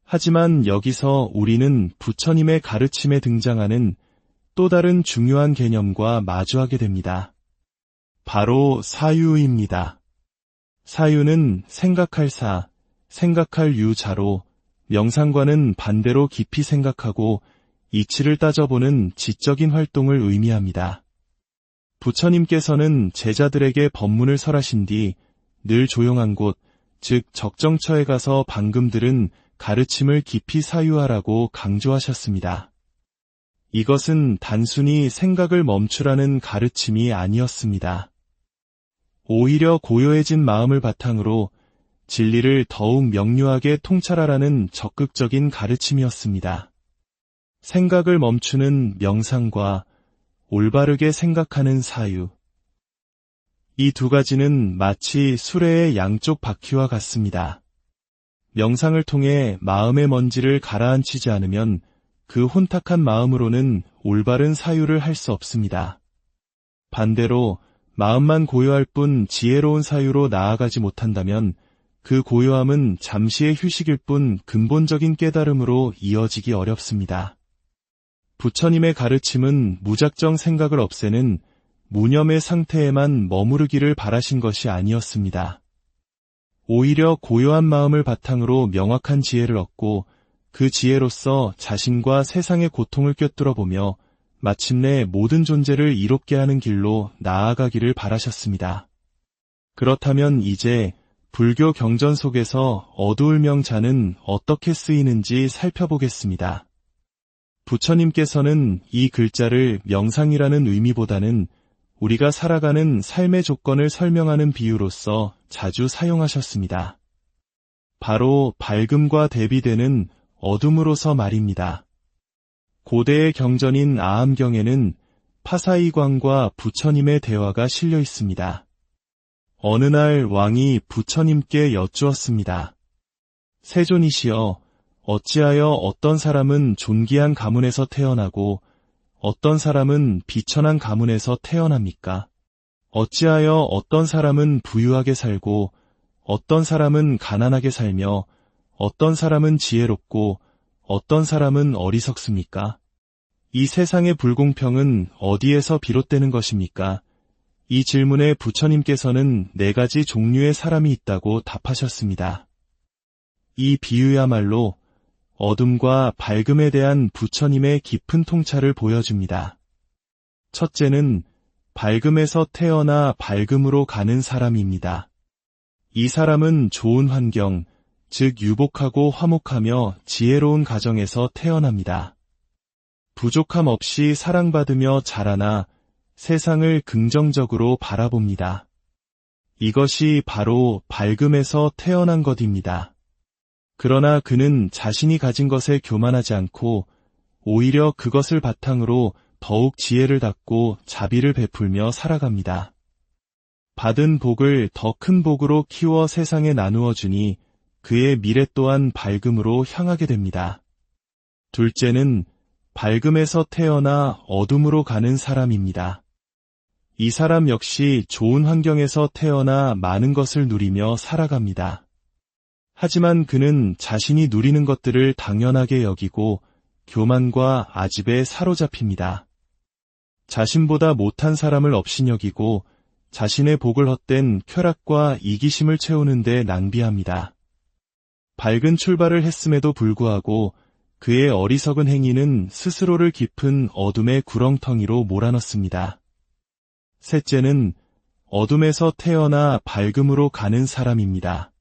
하지만 여기서 우리는 부처님의 가르침에 등장하는 또 다른 중요한 개념과 마주하게 됩니다. 바로 사유입니다. 사유는 생각할 사, 생각할 유자로 명상과는 반대로 깊이 생각하고 이치를 따져보는 지적인 활동을 의미합니다. 부처님께서는 제자들에게 법문을 설하신 뒤 늘 조용한 곳, 즉 적정처에 가서 방금 들은 가르침을 깊이 사유하라고 강조하셨습니다. 이것은 단순히 생각을 멈추라는 가르침이 아니었습니다. 오히려 고요해진 마음을 바탕으로 진리를 더욱 명료하게 통찰하라는 적극적인 가르침이었습니다. 생각을 멈추는 명상과 올바르게 생각하는 사유. 이 두 가지는 마치 수레의 양쪽 바퀴와 같습니다. 명상을 통해 마음의 먼지를 가라앉히지 않으면 그 혼탁한 마음으로는 올바른 사유를 할 수 없습니다. 반대로 마음만 고요할 뿐 지혜로운 사유로 나아가지 못한다면 그 고요함은 잠시의 휴식일 뿐 근본적인 깨달음으로 이어지기 어렵습니다. 부처님의 가르침은 무작정 생각을 없애는 무념의 상태에만 머무르기를 바라신 것이 아니었습니다. 오히려 고요한 마음을 바탕으로 명확한 지혜를 얻고 그 지혜로서 자신과 세상의 고통을 꿰뚫어보며 마침내 모든 존재를 이롭게 하는 길로 나아가기를 바라셨습니다. 그렇다면 이제 불교 경전 속에서 어두울 명자는 어떻게 쓰이는지 살펴보겠습니다. 부처님께서는 이 글자를 명상이라는 의미보다는 우리가 살아가는 삶의 조건을 설명하는 비유로서 자주 사용하셨습니다. 바로 밝음과 대비되는 어둠으로서 말입니다. 고대의 경전인 아함경에는 파사이광과 부처님의 대화가 실려 있습니다. 어느 날 왕이 부처님께 여쭈었습니다. 세존이시여, 어찌하여 어떤 사람은 존귀한 가문에서 태어나고 어떤 사람은 비천한 가문에서 태어납니까? 어찌하여 어떤 사람은 부유하게 살고 어떤 사람은 가난하게 살며 어떤 사람은 지혜롭고 어떤 사람은 어리석습니까? 이 세상의 불공평은 어디에서 비롯되는 것입니까? 이 질문에 부처님께서는 4가지 종류의 사람이 있다고 답하셨습니다. 이 비유야말로 어둠과 밝음에 대한 부처님의 깊은 통찰을 보여줍니다. 첫째는 밝음에서 태어나 밝음으로 가는 사람입니다. 이 사람은 좋은 환경, 즉 유복하고 화목하며 지혜로운 가정에서 태어납니다. 부족함 없이 사랑받으며 자라나 세상을 긍정적으로 바라봅니다. 이것이 바로 밝음에서 태어난 것입니다. 그러나 그는 자신이 가진 것에 교만하지 않고 오히려 그것을 바탕으로 더욱 지혜를 닦고 자비를 베풀며 살아갑니다. 받은 복을 더 큰 복으로 키워 세상에 나누어 주니 그의 미래 또한 밝음으로 향하게 됩니다. 둘째는 밝음에서 태어나 어둠으로 가는 사람입니다. 이 사람 역시 좋은 환경에서 태어나 많은 것을 누리며 살아갑니다. 하지만 그는 자신이 누리는 것들을 당연하게 여기고 교만과 아집에 사로잡힙니다. 자신보다 못한 사람을 업신여기고 자신의 복을 헛된 쾌락과 이기심을 채우는 데 낭비합니다. 밝은 출발을 했음에도 불구하고 그의 어리석은 행위는 스스로를 깊은 어둠의 구렁텅이로 몰아넣습니다. 셋째는 어둠에서 태어나 밝음으로 가는 사람입니다.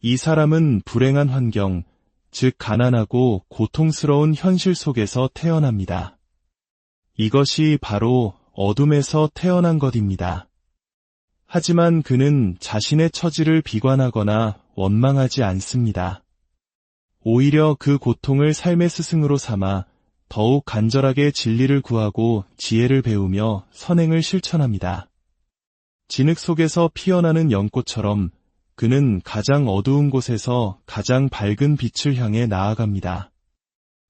이 사람은 불행한 환경, 즉 가난하고 고통스러운 현실 속에서 태어납니다. 이것이 바로 어둠에서 태어난 것입니다. 하지만 그는 자신의 처지를 비관하거나 원망하지 않습니다. 오히려 그 고통을 삶의 스승으로 삼아 더욱 간절하게 진리를 구하고 지혜를 배우며 선행을 실천합니다. 진흙 속에서 피어나는 연꽃처럼 그는 가장 어두운 곳에서 가장 밝은 빛을 향해 나아갑니다.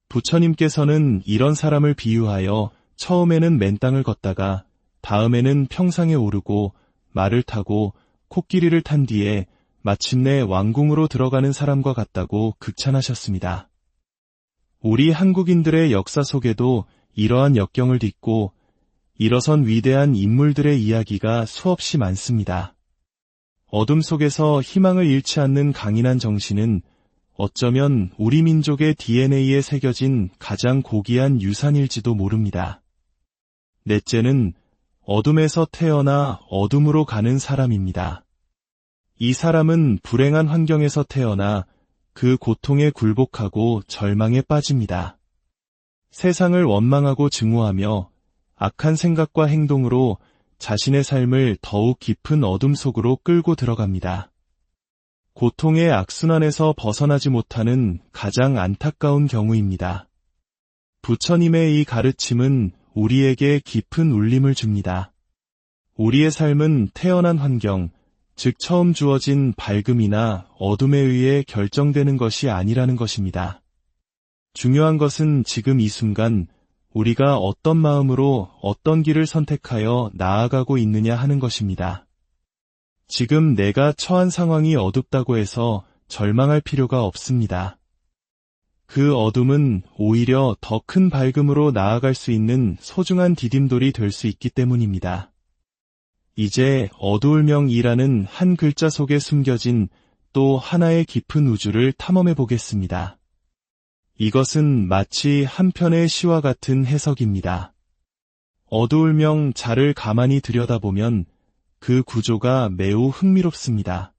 부처님께서는 이런 사람을 비유하여 처음에는 맨땅을 걷다가 다음에는 평상에 오르고 말을 타고 코끼리를 탄 뒤에 마침내 왕궁으로 들어가는 사람과 같다고 극찬하셨습니다. 우리 한국인들의 역사 속에도 이러한 역경을 딛고 일어선 위대한 인물들의 이야기가 수없이 많습니다. 어둠 속에서 희망을 잃지 않는 강인한 정신은 어쩌면 우리 민족의 DNA에 새겨진 가장 고귀한 유산일지도 모릅니다. 넷째는 어둠에서 태어나 어둠으로 가는 사람입니다. 이 사람은 불행한 환경에서 태어나 그 고통에 굴복하고 절망에 빠집니다. 세상을 원망하고 증오하며 악한 생각과 행동으로 자신의 삶을 더욱 깊은 어둠 속으로 끌고 들어갑니다. 고통의 악순환에서 벗어나지 못하는 가장 안타까운 경우입니다. 부처님의 이 가르침은 우리에게 깊은 울림을 줍니다. 우리의 삶은 태어난 환경, 즉 처음 주어진 밝음이나 어둠에 의해 결정되는 것이 아니라는 것입니다. 중요한 것은 지금 이 순간 우리가 어떤 마음으로 어떤 길을 선택하여 나아가고 있느냐 하는 것입니다. 지금 내가 처한 상황이 어둡다고 해서 절망할 필요가 없습니다. 그 어둠은 오히려 더 큰 밝음으로 나아갈 수 있는 소중한 디딤돌이 될 수 있기 때문입니다. 이제 어두울명이라는 한 글자 속에 숨겨진 또 하나의 깊은 우주를 탐험해 보겠습니다. 이것은 마치 한 편의 시와 같은 해석입니다. 어두울명 자를 가만히 들여다보면 그 구조가 매우 흥미롭습니다.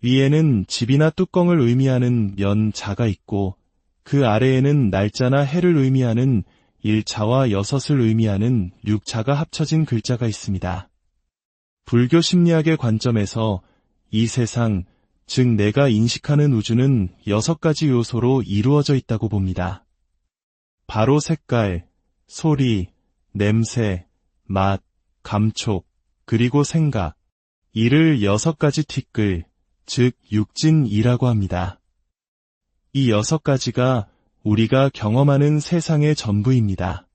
위에는 집이나 뚜껑을 의미하는 면 자가 있고 그 아래에는 날짜나 해를 의미하는 일자와 여섯을 의미하는 육자가 합쳐진 글자가 있습니다. 불교 심리학의 관점에서 이 세상, 즉 내가 인식하는 우주는 6가지 요소로 이루어져 있다고 봅니다. 바로 색깔, 소리, 냄새, 맛, 감촉, 그리고 생각, 이를 6가지 티끌, 즉 육진이라고 합니다. 이 6가지가 우리가 경험하는 세상의 전부입니다.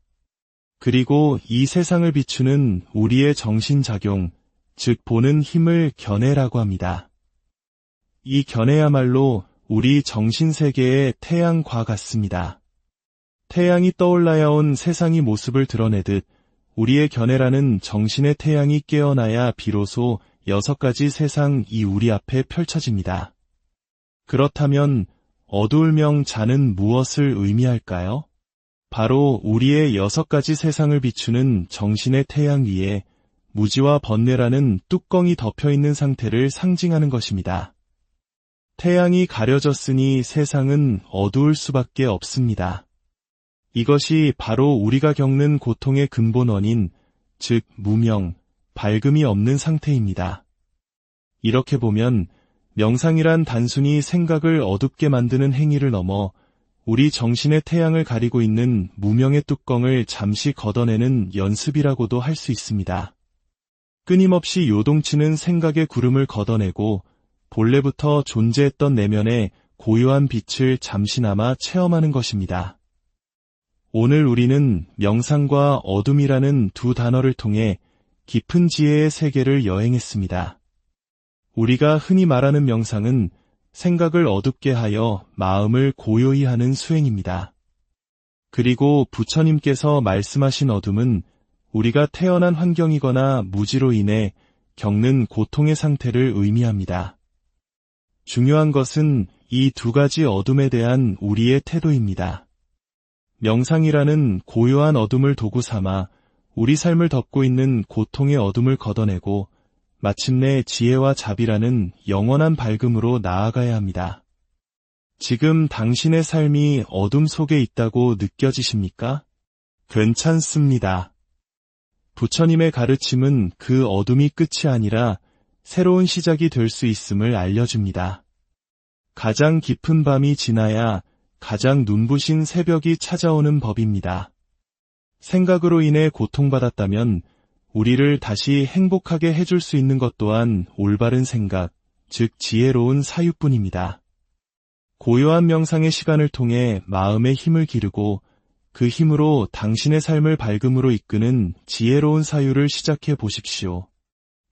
그리고 이 세상을 비추는 우리의 정신작용, 즉 보는 힘을 견해라고 합니다. 이 견해야말로 우리 정신세계의 태양과 같습니다. 태양이 떠올라야 온 세상의 모습을 드러내듯 우리의 견해라는 정신의 태양이 깨어나야 비로소 6가지 세상이 우리 앞에 펼쳐집니다. 그렇다면 어두울명 자는 무엇을 의미할까요? 바로 우리의 6가지 세상을 비추는 정신의 태양 위에 무지와 번뇌라는 뚜껑이 덮여있는 상태를 상징하는 것입니다. 태양이 가려졌으니 세상은 어두울 수밖에 없습니다. 이것이 바로 우리가 겪는 고통의 근본 원인, 즉 무명, 밝음이 없는 상태입니다. 이렇게 보면 명상이란 단순히 생각을 어둡게 만드는 행위를 넘어 우리 정신의 태양을 가리고 있는 무명의 뚜껑을 잠시 걷어내는 연습이라고도 할 수 있습니다. 끊임없이 요동치는 생각의 구름을 걷어내고 본래부터 존재했던 내면의 고요한 빛을 잠시나마 체험하는 것입니다. 오늘 우리는 명상과 어둠이라는 두 단어를 통해 깊은 지혜의 세계를 여행했습니다. 우리가 흔히 말하는 명상은 생각을 어둡게 하여 마음을 고요히 하는 수행입니다. 그리고 부처님께서 말씀하신 어둠은 우리가 태어난 환경이거나 무지로 인해 겪는 고통의 상태를 의미합니다. 중요한 것은 이 두 가지 어둠에 대한 우리의 태도입니다. 명상이라는 고요한 어둠을 도구 삼아 우리 삶을 덮고 있는 고통의 어둠을 걷어내고 마침내 지혜와 자비라는 영원한 밝음으로 나아가야 합니다. 지금 당신의 삶이 어둠 속에 있다고 느껴지십니까? 괜찮습니다. 부처님의 가르침은 그 어둠이 끝이 아니라 새로운 시작이 될 수 있음을 알려줍니다. 가장 깊은 밤이 지나야 가장 눈부신 새벽이 찾아오는 법입니다. 생각으로 인해 고통받았다면 우리를 다시 행복하게 해줄 수 있는 것 또한 올바른 생각, 즉 지혜로운 사유뿐입니다. 고요한 명상의 시간을 통해 마음의 힘을 기르고 그 힘으로 당신의 삶을 밝음으로 이끄는 지혜로운 사유를 시작해 보십시오.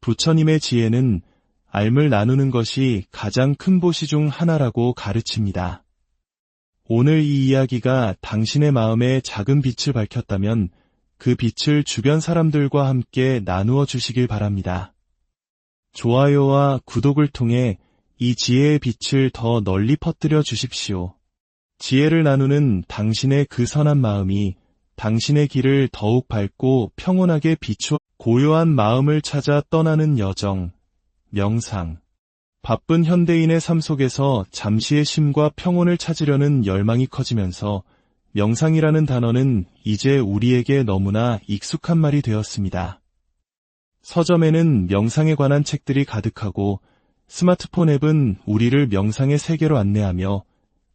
부처님의 지혜는 알을 나누는 것이 가장 큰 보시 중 하나라고 가르칩니다. 오늘 이 이야기가 당신의 마음에 작은 빛을 밝혔다면 그 빛을 주변 사람들과 함께 나누어 주시길 바랍니다. 좋아요와 구독을 통해 이 지혜의 빛을 더 널리 퍼뜨려 주십시오. 지혜를 나누는 당신의 그 선한 마음이 당신의 길을 더욱 밝고 평온하게 비추어 고요한 마음을 찾아 떠나는 여정, 명상. 바쁜 현대인의 삶 속에서 잠시의 쉼과 평온을 찾으려는 열망이 커지면서 명상이라는 단어는 이제 우리에게 너무나 익숙한 말이 되었습니다. 서점에는 명상에 관한 책들이 가득하고 스마트폰 앱은 우리를 명상의 세계로 안내하며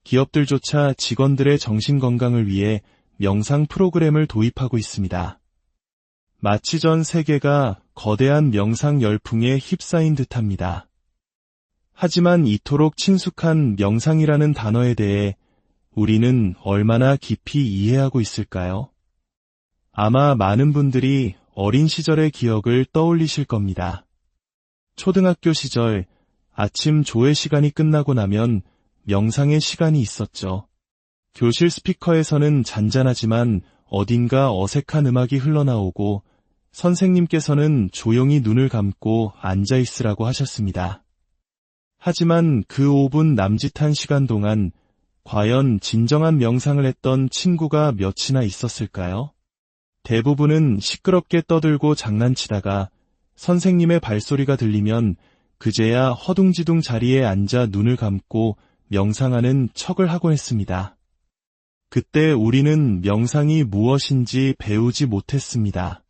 기업들조차 직원들의 정신건강을 위해 명상 프로그램을 도입하고 있습니다. 마치 전 세계가 거대한 명상 열풍에 휩싸인 듯합니다. 하지만 이토록 친숙한 명상이라는 단어에 대해 우리는 얼마나 깊이 이해하고 있을까요? 아마 많은 분들이 어린 시절의 기억을 떠올리실 겁니다. 초등학교 시절 아침 조회 시간이 끝나고 나면 명상의 시간이 있었죠. 교실 스피커에서는 잔잔하지만 어딘가 어색한 음악이 흘러나오고 선생님께서는 조용히 눈을 감고 앉아 있으라고 하셨습니다. 하지만 그 5분 남짓한 시간 동안 과연 진정한 명상을 했던 친구가 몇이나 있었을까요? 대부분은 시끄럽게 떠들고 장난치다가 선생님의 발소리가 들리면 그제야 허둥지둥 자리에 앉아 눈을 감고 명상하는 척을 하곤 했습니다. 그때 우리는 명상이 무엇인지 배우지 못했습니다.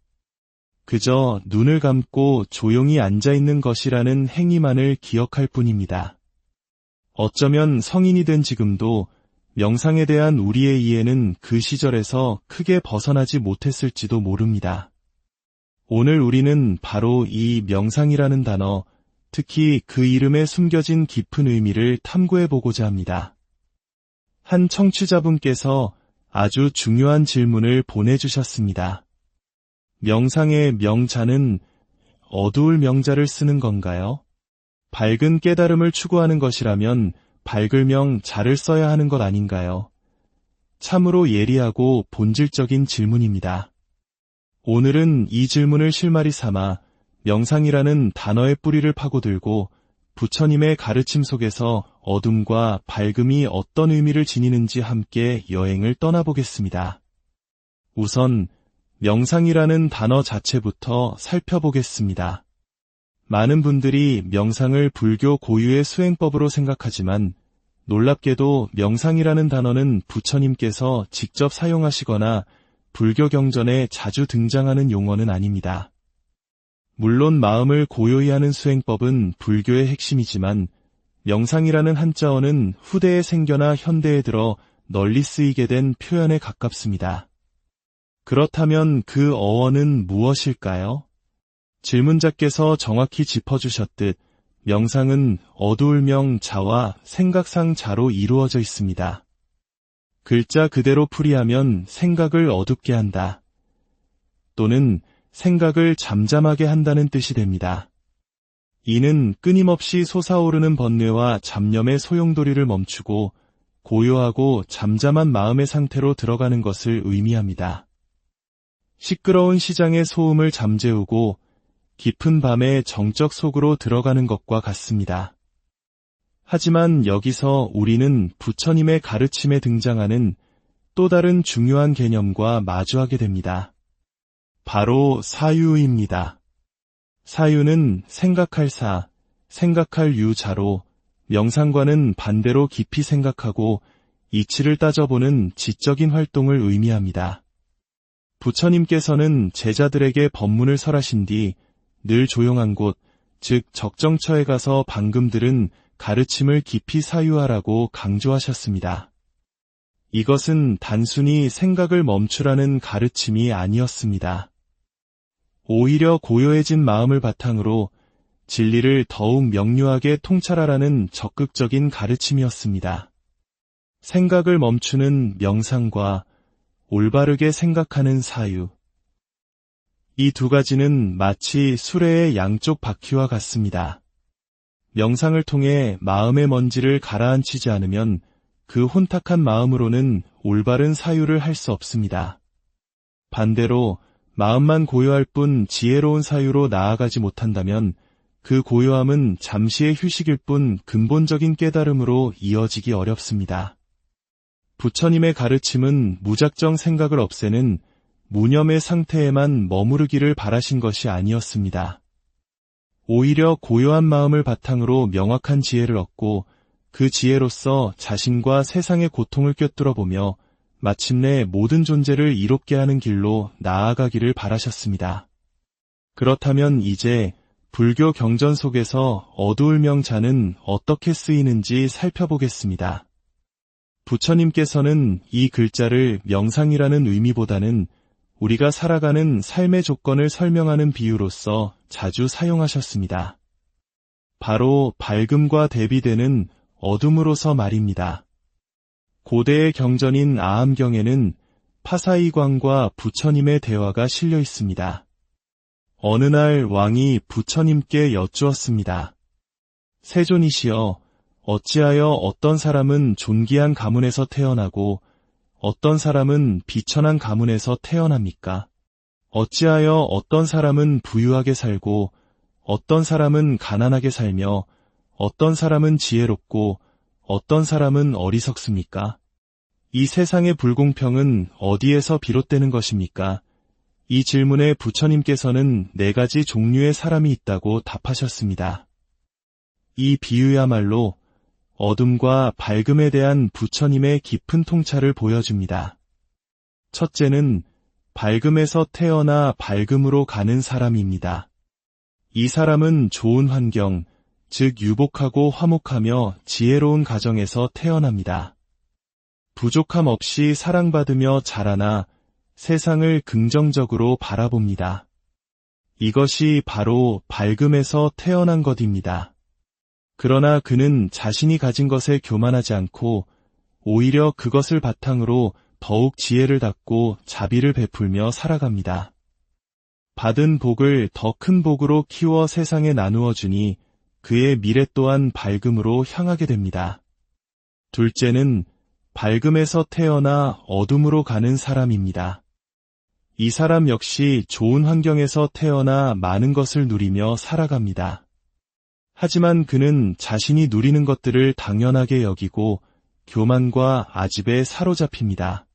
그저 눈을 감고 조용히 앉아있는 것이라는 행위만을 기억할 뿐입니다. 어쩌면 성인이 된 지금도 명상에 대한 우리의 이해는 그 시절에서 크게 벗어나지 못했을지도 모릅니다. 오늘 우리는 바로 이 명상이라는 단어, 특히 그 이름에 숨겨진 깊은 의미를 탐구해보고자 합니다. 한 청취자분께서 아주 중요한 질문을 보내주셨습니다. 명상의 명자는 어두울 명자를 쓰는 건가요? 밝은 깨달음을 추구하는 것이라면 밝을 명자를 써야 하는 것 아닌가요? 참으로 예리하고 본질적인 질문입니다. 오늘은 이 질문을 실마리 삼아 명상이라는 단어의 뿌리를 파고들고 부처님의 가르침 속에서 어둠과 밝음이 어떤 의미를 지니는지 함께 여행을 떠나보겠습니다. 우선 명상이라는 단어 자체부터 살펴보겠습니다. 많은 분들이 명상을 불교 고유의 수행법으로 생각하지만 놀랍게도 명상이라는 단어는 부처님께서 직접 사용하시거나 불교 경전에 자주 등장하는 용어는 아닙니다. 물론 마음을 고요히 하는 수행법은 불교의 핵심이지만 명상이라는 한자어는 후대에 생겨나 현대에 들어 널리 쓰이게 된 표현에 가깝습니다. 그렇다면 그 어원은 무엇일까요? 질문자께서 정확히 짚어주셨듯 명상은 어두울명 자와 생각상 자로 이루어져 있습니다. 글자 그대로 풀이하면 생각을 어둡게 한다. 또는 생각을 잠잠하게 한다는 뜻이 됩니다. 이는 끊임없이 솟아오르는 번뇌와 잡념의 소용돌이를 멈추고 고요하고 잠잠한 마음의 상태로 들어가는 것을 의미합니다. 시끄러운 시장의 소음을 잠재우고 깊은 밤의 정적 속으로 들어가는 것과 같습니다. 하지만 여기서 우리는 부처님의 가르침에 등장하는 또 다른 중요한 개념과 마주하게 됩니다. 바로 사유입니다. 사유는 생각할 사, 생각할 유자로 명상과는 반대로 깊이 생각하고 이치를 따져보는 지적인 활동을 의미합니다. 부처님께서는 제자들에게 법문을 설하신 뒤 늘 조용한 곳, 즉 적정처에 가서 방금 들은 가르침을 깊이 사유하라고 강조하셨습니다. 이것은 단순히 생각을 멈추라는 가르침이 아니었습니다. 오히려 고요해진 마음을 바탕으로 진리를 더욱 명료하게 통찰하라는 적극적인 가르침이었습니다. 생각을 멈추는 명상과 올바르게 생각하는 사유. 이 두 가지는 마치 수레의 양쪽 바퀴와 같습니다. 명상을 통해 마음의 먼지를 가라앉히지 않으면 그 혼탁한 마음으로는 올바른 사유를 할 수 없습니다. 반대로 마음만 고요할 뿐 지혜로운 사유로 나아가지 못한다면 그 고요함은 잠시의 휴식일 뿐 근본적인 깨달음으로 이어지기 어렵습니다. 부처님의 가르침은 무작정 생각을 없애는 무념의 상태에만 머무르기를 바라신 것이 아니었습니다. 오히려 고요한 마음을 바탕으로 명확한 지혜를 얻고 그 지혜로서 자신과 세상의 고통을 꿰뚫어보며 마침내 모든 존재를 이롭게 하는 길로 나아가기를 바라셨습니다. 그렇다면 이제 불교 경전 속에서 어두울명 자는 어떻게 쓰이는지 살펴보겠습니다. 부처님께서는 이 글자를 명상이라는 의미보다는 우리가 살아가는 삶의 조건을 설명하는 비유로서 자주 사용하셨습니다. 바로 밝음과 대비되는 어둠으로서 말입니다. 고대의 경전인 아함경에는 파사이광과 부처님의 대화가 실려 있습니다. 어느 날 왕이 부처님께 여쭈었습니다. 세존이시여, 어찌하여 어떤 사람은 존귀한 가문에서 태어나고 어떤 사람은 비천한 가문에서 태어납니까? 어찌하여 어떤 사람은 부유하게 살고 어떤 사람은 가난하게 살며 어떤 사람은 지혜롭고 어떤 사람은 어리석습니까? 이 세상의 불공평은 어디에서 비롯되는 것입니까? 이 질문에 부처님께서는 4가지 종류의 사람이 있다고 답하셨습니다. 이 비유야말로 어둠과 밝음에 대한 부처님의 깊은 통찰을 보여줍니다. 첫째는 밝음에서 태어나 밝음으로 가는 사람입니다. 이 사람은 좋은 환경, 즉 유복하고 화목하며 지혜로운 가정에서 태어납니다. 부족함 없이 사랑받으며 자라나 세상을 긍정적으로 바라봅니다. 이것이 바로 밝음에서 태어난 것입니다. 그러나 그는 자신이 가진 것에 교만하지 않고 오히려 그것을 바탕으로 더욱 지혜를 닦고 자비를 베풀며 살아갑니다. 받은 복을 더 큰 복으로 키워 세상에 나누어 주니 그의 미래 또한 밝음으로 향하게 됩니다. 둘째는 밝음에서 태어나 어둠으로 가는 사람입니다. 이 사람 역시 좋은 환경에서 태어나 많은 것을 누리며 살아갑니다. 하지만 그는 자신이 누리는 것들을 당연하게 여기고 교만과 아집에 사로잡힙니다.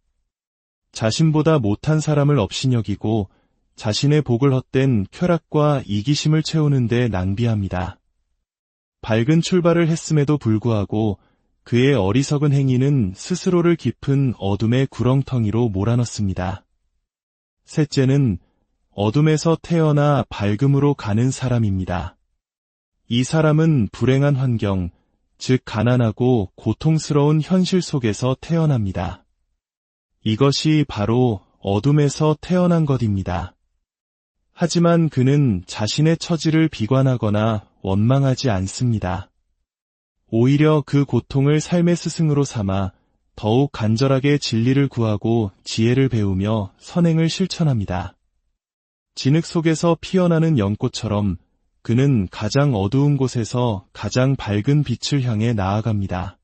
자신보다 못한 사람을 업신여기고 자신의 복을 헛된 쾌락과 이기심을 채우는 데 낭비합니다. 밝은 출발을 했음에도 불구하고 그의 어리석은 행위는 스스로를 깊은 어둠의 구렁텅이로 몰아넣습니다. 셋째는 어둠에서 태어나 밝음으로 가는 사람입니다. 이 사람은 불행한 환경, 즉 가난하고 고통스러운 현실 속에서 태어납니다. 이것이 바로 어둠에서 태어난 것입니다. 하지만 그는 자신의 처지를 비관하거나 원망하지 않습니다. 오히려 그 고통을 삶의 스승으로 삼아 더욱 간절하게 진리를 구하고 지혜를 배우며 선행을 실천합니다. 진흙 속에서 피어나는 연꽃처럼 그는 가장 어두운 곳에서 가장 밝은 빛을 향해 나아갑니다.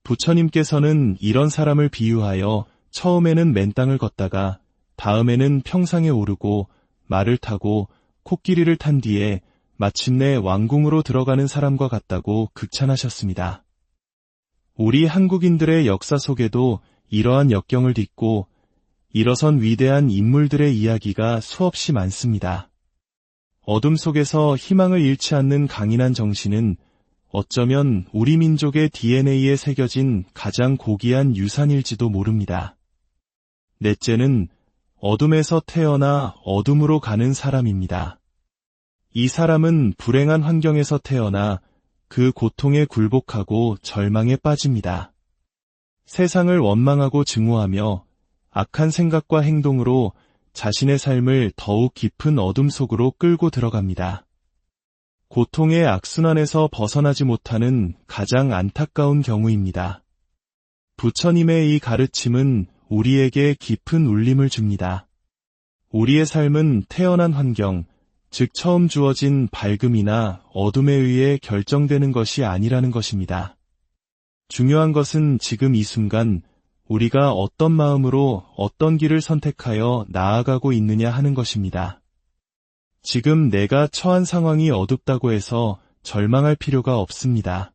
부처님께서는 이런 사람을 비유하여 처음에는 맨땅을 걷다가 다음에는 평상에 오르고 말을 타고 코끼리를 탄 뒤에 마침내 왕궁으로 들어가는 사람과 같다고 극찬하셨습니다. 우리 한국인들의 역사 속에도 이러한 역경을 딛고 일어선 위대한 인물들의 이야기가 수없이 많습니다. 어둠 속에서 희망을 잃지 않는 강인한 정신은 어쩌면 우리 민족의 DNA에 새겨진 가장 고귀한 유산일지도 모릅니다. 넷째는 어둠에서 태어나 어둠으로 가는 사람입니다. 이 사람은 불행한 환경에서 태어나 그 고통에 굴복하고 절망에 빠집니다. 세상을 원망하고 증오하며 악한 생각과 행동으로 자신의 삶을 더욱 깊은 어둠 속으로 끌고 들어갑니다. 고통의 악순환에서 벗어나지 못하는 가장 안타까운 경우입니다. 부처님의 이 가르침은 우리에게 깊은 울림을 줍니다. 우리의 삶은 태어난 환경, 즉 처음 주어진 밝음이나 어둠에 의해 결정되는 것이 아니라는 것입니다. 중요한 것은 지금 이 순간 우리가 어떤 마음으로 어떤 길을 선택하여 나아가고 있느냐 하는 것입니다. 지금 내가 처한 상황이 어둡다고 해서 절망할 필요가 없습니다.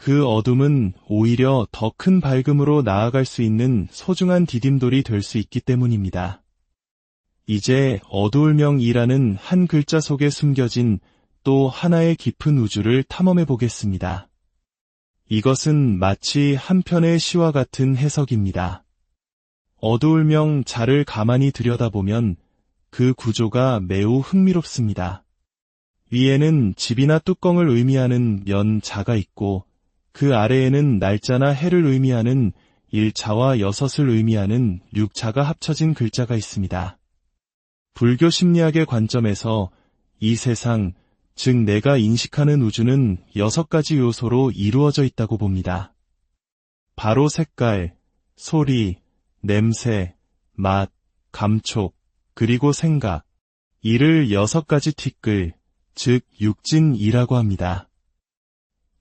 그 어둠은 오히려 더 큰 밝음으로 나아갈 수 있는 소중한 디딤돌이 될 수 있기 때문입니다. 이제 어두울명이라는 한 글자 속에 숨겨진 또 하나의 깊은 우주를 탐험해 보겠습니다. 이것은 마치 한 편의 시와 같은 해석입니다. 어두울명 자를 가만히 들여다보면 그 구조가 매우 흥미롭습니다. 위에는 집이나 뚜껑을 의미하는 면 자가 있고 그 아래에는 날짜나 해를 의미하는 일자와 여섯을 의미하는 육자가 합쳐진 글자가 있습니다. 불교 심리학의 관점에서 이 세상, 즉 내가 인식하는 우주는 6가지 요소로 이루어져 있다고 봅니다. 바로 색깔, 소리, 냄새, 맛, 감촉, 그리고 생각, 이를 6가지 티끌, 즉 육진이라고 합니다.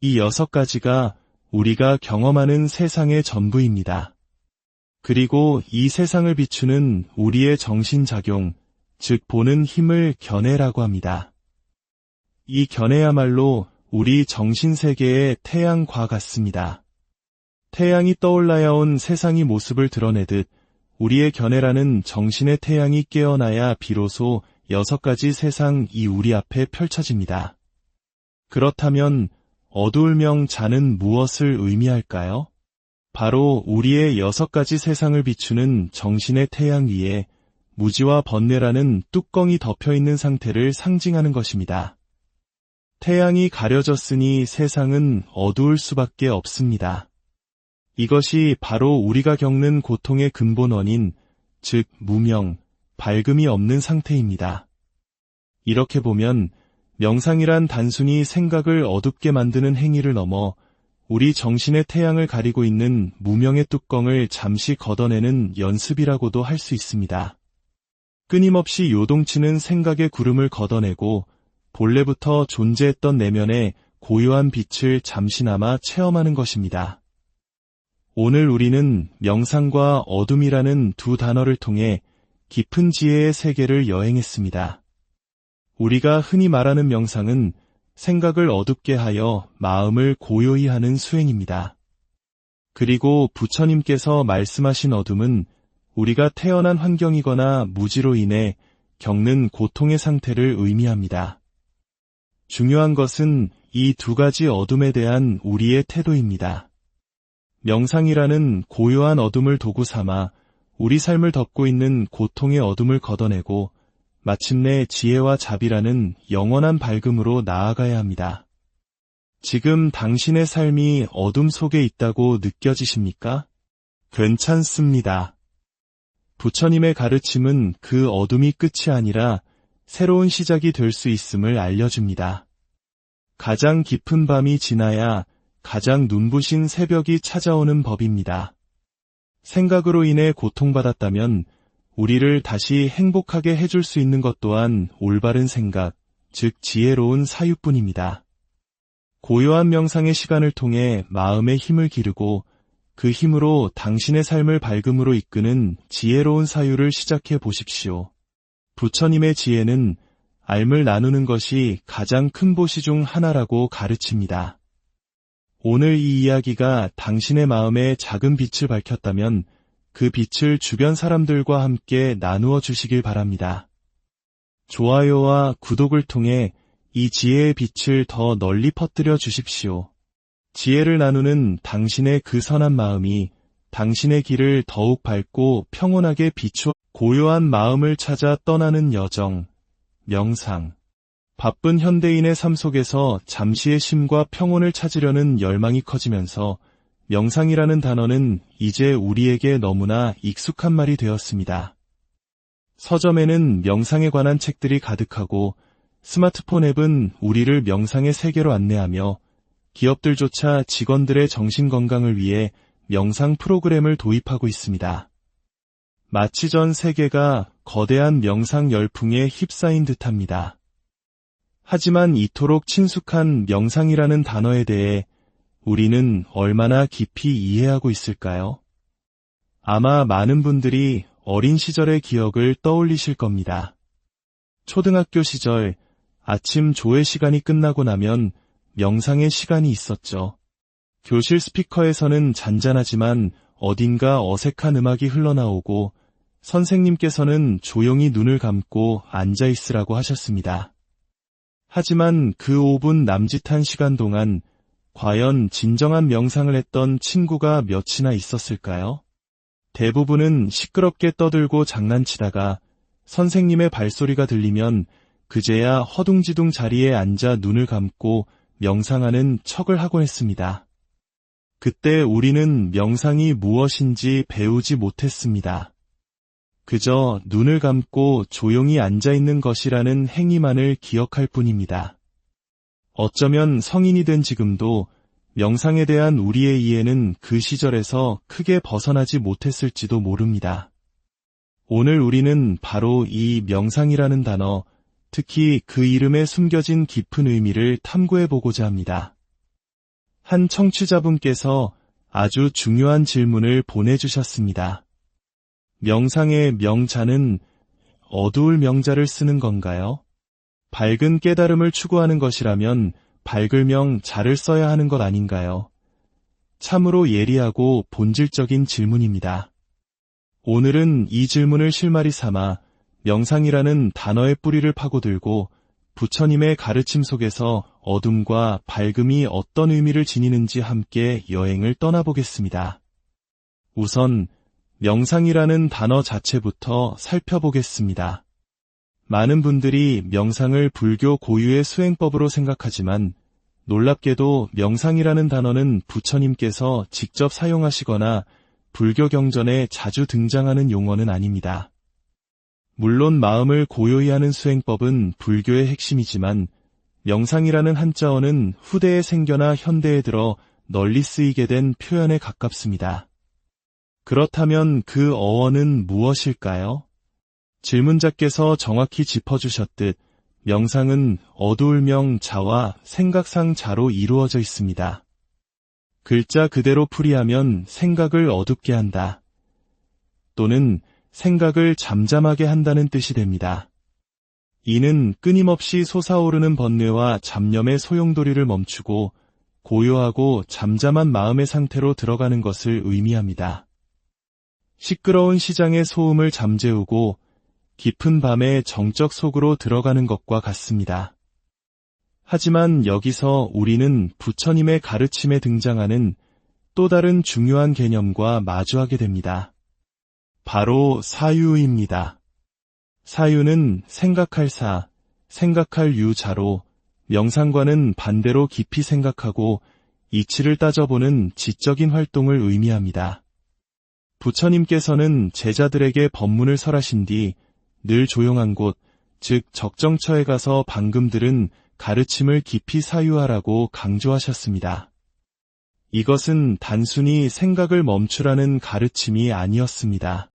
이 6가지가 우리가 경험하는 세상의 전부입니다. 그리고 이 세상을 비추는 우리의 정신작용, 즉 보는 힘을 견해라고 합니다. 이 견해야말로 우리 정신세계의 태양과 같습니다. 태양이 떠올라야 온 세상의 모습을 드러내듯 우리의 견해라는 정신의 태양이 깨어나야 비로소 6가지 세상이 우리 앞에 펼쳐집니다. 그렇다면 어두울명 자는 무엇을 의미할까요? 바로 우리의 6가지 세상을 비추는 정신의 태양 위에 무지와 번뇌라는 뚜껑이 덮여있는 상태를 상징하는 것입니다. 태양이 가려졌으니 세상은 어두울 수밖에 없습니다. 이것이 바로 우리가 겪는 고통의 근본 원인, 즉 무명, 밝음이 없는 상태입니다. 이렇게 보면 명상이란 단순히 생각을 어둡게 만드는 행위를 넘어 우리 정신의 태양을 가리고 있는 무명의 뚜껑을 잠시 걷어내는 연습이라고도 할 수 있습니다. 끊임없이 요동치는 생각의 구름을 걷어내고 본래부터 존재했던 내면의 고요한 빛을 잠시나마 체험하는 것입니다. 오늘 우리는 명상과 어둠이라는 두 단어를 통해 깊은 지혜의 세계를 여행했습니다. 우리가 흔히 말하는 명상은 생각을 어둡게 하여 마음을 고요히 하는 수행입니다. 그리고 부처님께서 말씀하신 어둠은 우리가 태어난 환경이거나 무지로 인해 겪는 고통의 상태를 의미합니다. 중요한 것은 이 2가지 어둠에 대한 우리의 태도입니다. 명상이라는 고요한 어둠을 도구 삼아 우리 삶을 덮고 있는 고통의 어둠을 걷어내고 마침내 지혜와 자비라는 영원한 밝음으로 나아가야 합니다. 지금 당신의 삶이 어둠 속에 있다고 느껴지십니까? 괜찮습니다. 부처님의 가르침은 그 어둠이 끝이 아니라 새로운 시작이 될 수 있음을 알려줍니다. 가장 깊은 밤이 지나야 가장 눈부신 새벽이 찾아오는 법입니다. 생각으로 인해 고통받았다면 우리를 다시 행복하게 해줄 수 있는 것 또한 올바른 생각, 즉 지혜로운 사유뿐입니다. 고요한 명상의 시간을 통해 마음의 힘을 기르고 그 힘으로 당신의 삶을 밝음으로 이끄는 지혜로운 사유를 시작해 보십시오. 부처님의 지혜는 알을 나누는 것이 가장 큰 보시 중 하나라고 가르칩니다. 오늘 이 이야기가 당신의 마음에 작은 빛을 밝혔다면 그 빛을 주변 사람들과 함께 나누어 주시길 바랍니다. 좋아요와 구독을 통해 이 지혜의 빛을 더 널리 퍼뜨려 주십시오. 지혜를 나누는 당신의 그 선한 마음이 당신의 길을 더욱 밝고 평온하게 비추어 고요한 마음을 찾아 떠나는 여정, 명상. 바쁜 현대인의 삶 속에서 잠시의 쉼과 평온을 찾으려는 열망이 커지면서 명상이라는 단어는 이제 우리에게 너무나 익숙한 말이 되었습니다. 서점에는 명상에 관한 책들이 가득하고 스마트폰 앱은 우리를 명상의 세계로 안내하며 기업들조차 직원들의 정신건강을 위해 명상 프로그램을 도입하고 있습니다. 마치 전 세계가 거대한 명상 열풍에 휩싸인 듯합니다. 하지만 이토록 친숙한 명상이라는 단어에 대해 우리는 얼마나 깊이 이해하고 있을까요? 아마 많은 분들이 어린 시절의 기억을 떠올리실 겁니다. 초등학교 시절 아침 조회 시간이 끝나고 나면 명상의 시간이 있었죠. 교실 스피커에서는 잔잔하지만 어딘가 어색한 음악이 흘러나오고 선생님께서는 조용히 눈을 감고 앉아 있으라고 하셨습니다. 하지만 그 5분 남짓한 시간 동안 과연 진정한 명상을 했던 친구가 몇이나 있었을까요? 대부분은 시끄럽게 떠들고 장난치다가 선생님의 발소리가 들리면 그제야 허둥지둥 자리에 앉아 눈을 감고 명상하는 척을 하곤 했습니다. 그때 우리는 명상이 무엇인지 배우지 못했습니다. 그저 눈을 감고 조용히 앉아있는 것이라는 행위만을 기억할 뿐입니다. 어쩌면 성인이 된 지금도 명상에 대한 우리의 이해는 그 시절에서 크게 벗어나지 못했을지도 모릅니다. 오늘 우리는 바로 이 명상이라는 단어, 특히 그 이름에 숨겨진 깊은 의미를 탐구해보고자 합니다. 한 청취자분께서 아주 중요한 질문을 보내주셨습니다. 명상의 명자는 어두울 명자를 쓰는 건가요? 밝은 깨달음을 추구하는 것이라면 밝을 명자를 써야 하는 것 아닌가요? 참으로 예리하고 본질적인 질문입니다. 오늘은 이 질문을 실마리 삼아 명상이라는 단어의 뿌리를 파고들고 부처님의 가르침 속에서 어둠과 밝음이 어떤 의미를 지니는지 함께 여행을 떠나보겠습니다. 우선 명상이라는 단어 자체부터 살펴보겠습니다. 많은 분들이 명상을 불교 고유의 수행법으로 생각하지만 놀랍게도 명상이라는 단어는 부처님께서 직접 사용하시거나 불교 경전에 자주 등장하는 용어는 아닙니다. 물론 마음을 고요히 하는 수행법은 불교의 핵심이지만 명상이라는 한자어는 후대에 생겨나 현대에 들어 널리 쓰이게 된 표현에 가깝습니다. 그렇다면 그 어원은 무엇일까요? 질문자께서 정확히 짚어주셨듯 명상은 어두울 명자와 생각상 자로 이루어져 있습니다. 글자 그대로 풀이하면 생각을 어둡게 한다. 또는 생각을 잠잠하게 한다는 뜻이 됩니다. 이는 끊임없이 솟아오르는 번뇌와 잡념의 소용돌이를 멈추고 고요하고 잠잠한 마음의 상태로 들어가는 것을 의미합니다. 시끄러운 시장의 소음을 잠재우고 깊은 밤의 정적 속으로 들어가는 것과 같습니다. 하지만 여기서 우리는 부처님의 가르침에 등장하는 또 다른 중요한 개념과 마주하게 됩니다. 바로 사유입니다. 사유는 생각할 사, 생각할 유자로 명상과는 반대로 깊이 생각하고 이치를 따져보는 지적인 활동을 의미합니다. 부처님께서는 제자들에게 법문을 설하신 뒤 늘 조용한 곳, 즉 적정처에 가서 방금 들은 가르침을 깊이 사유하라고 강조하셨습니다. 이것은 단순히 생각을 멈추라는 가르침이 아니었습니다.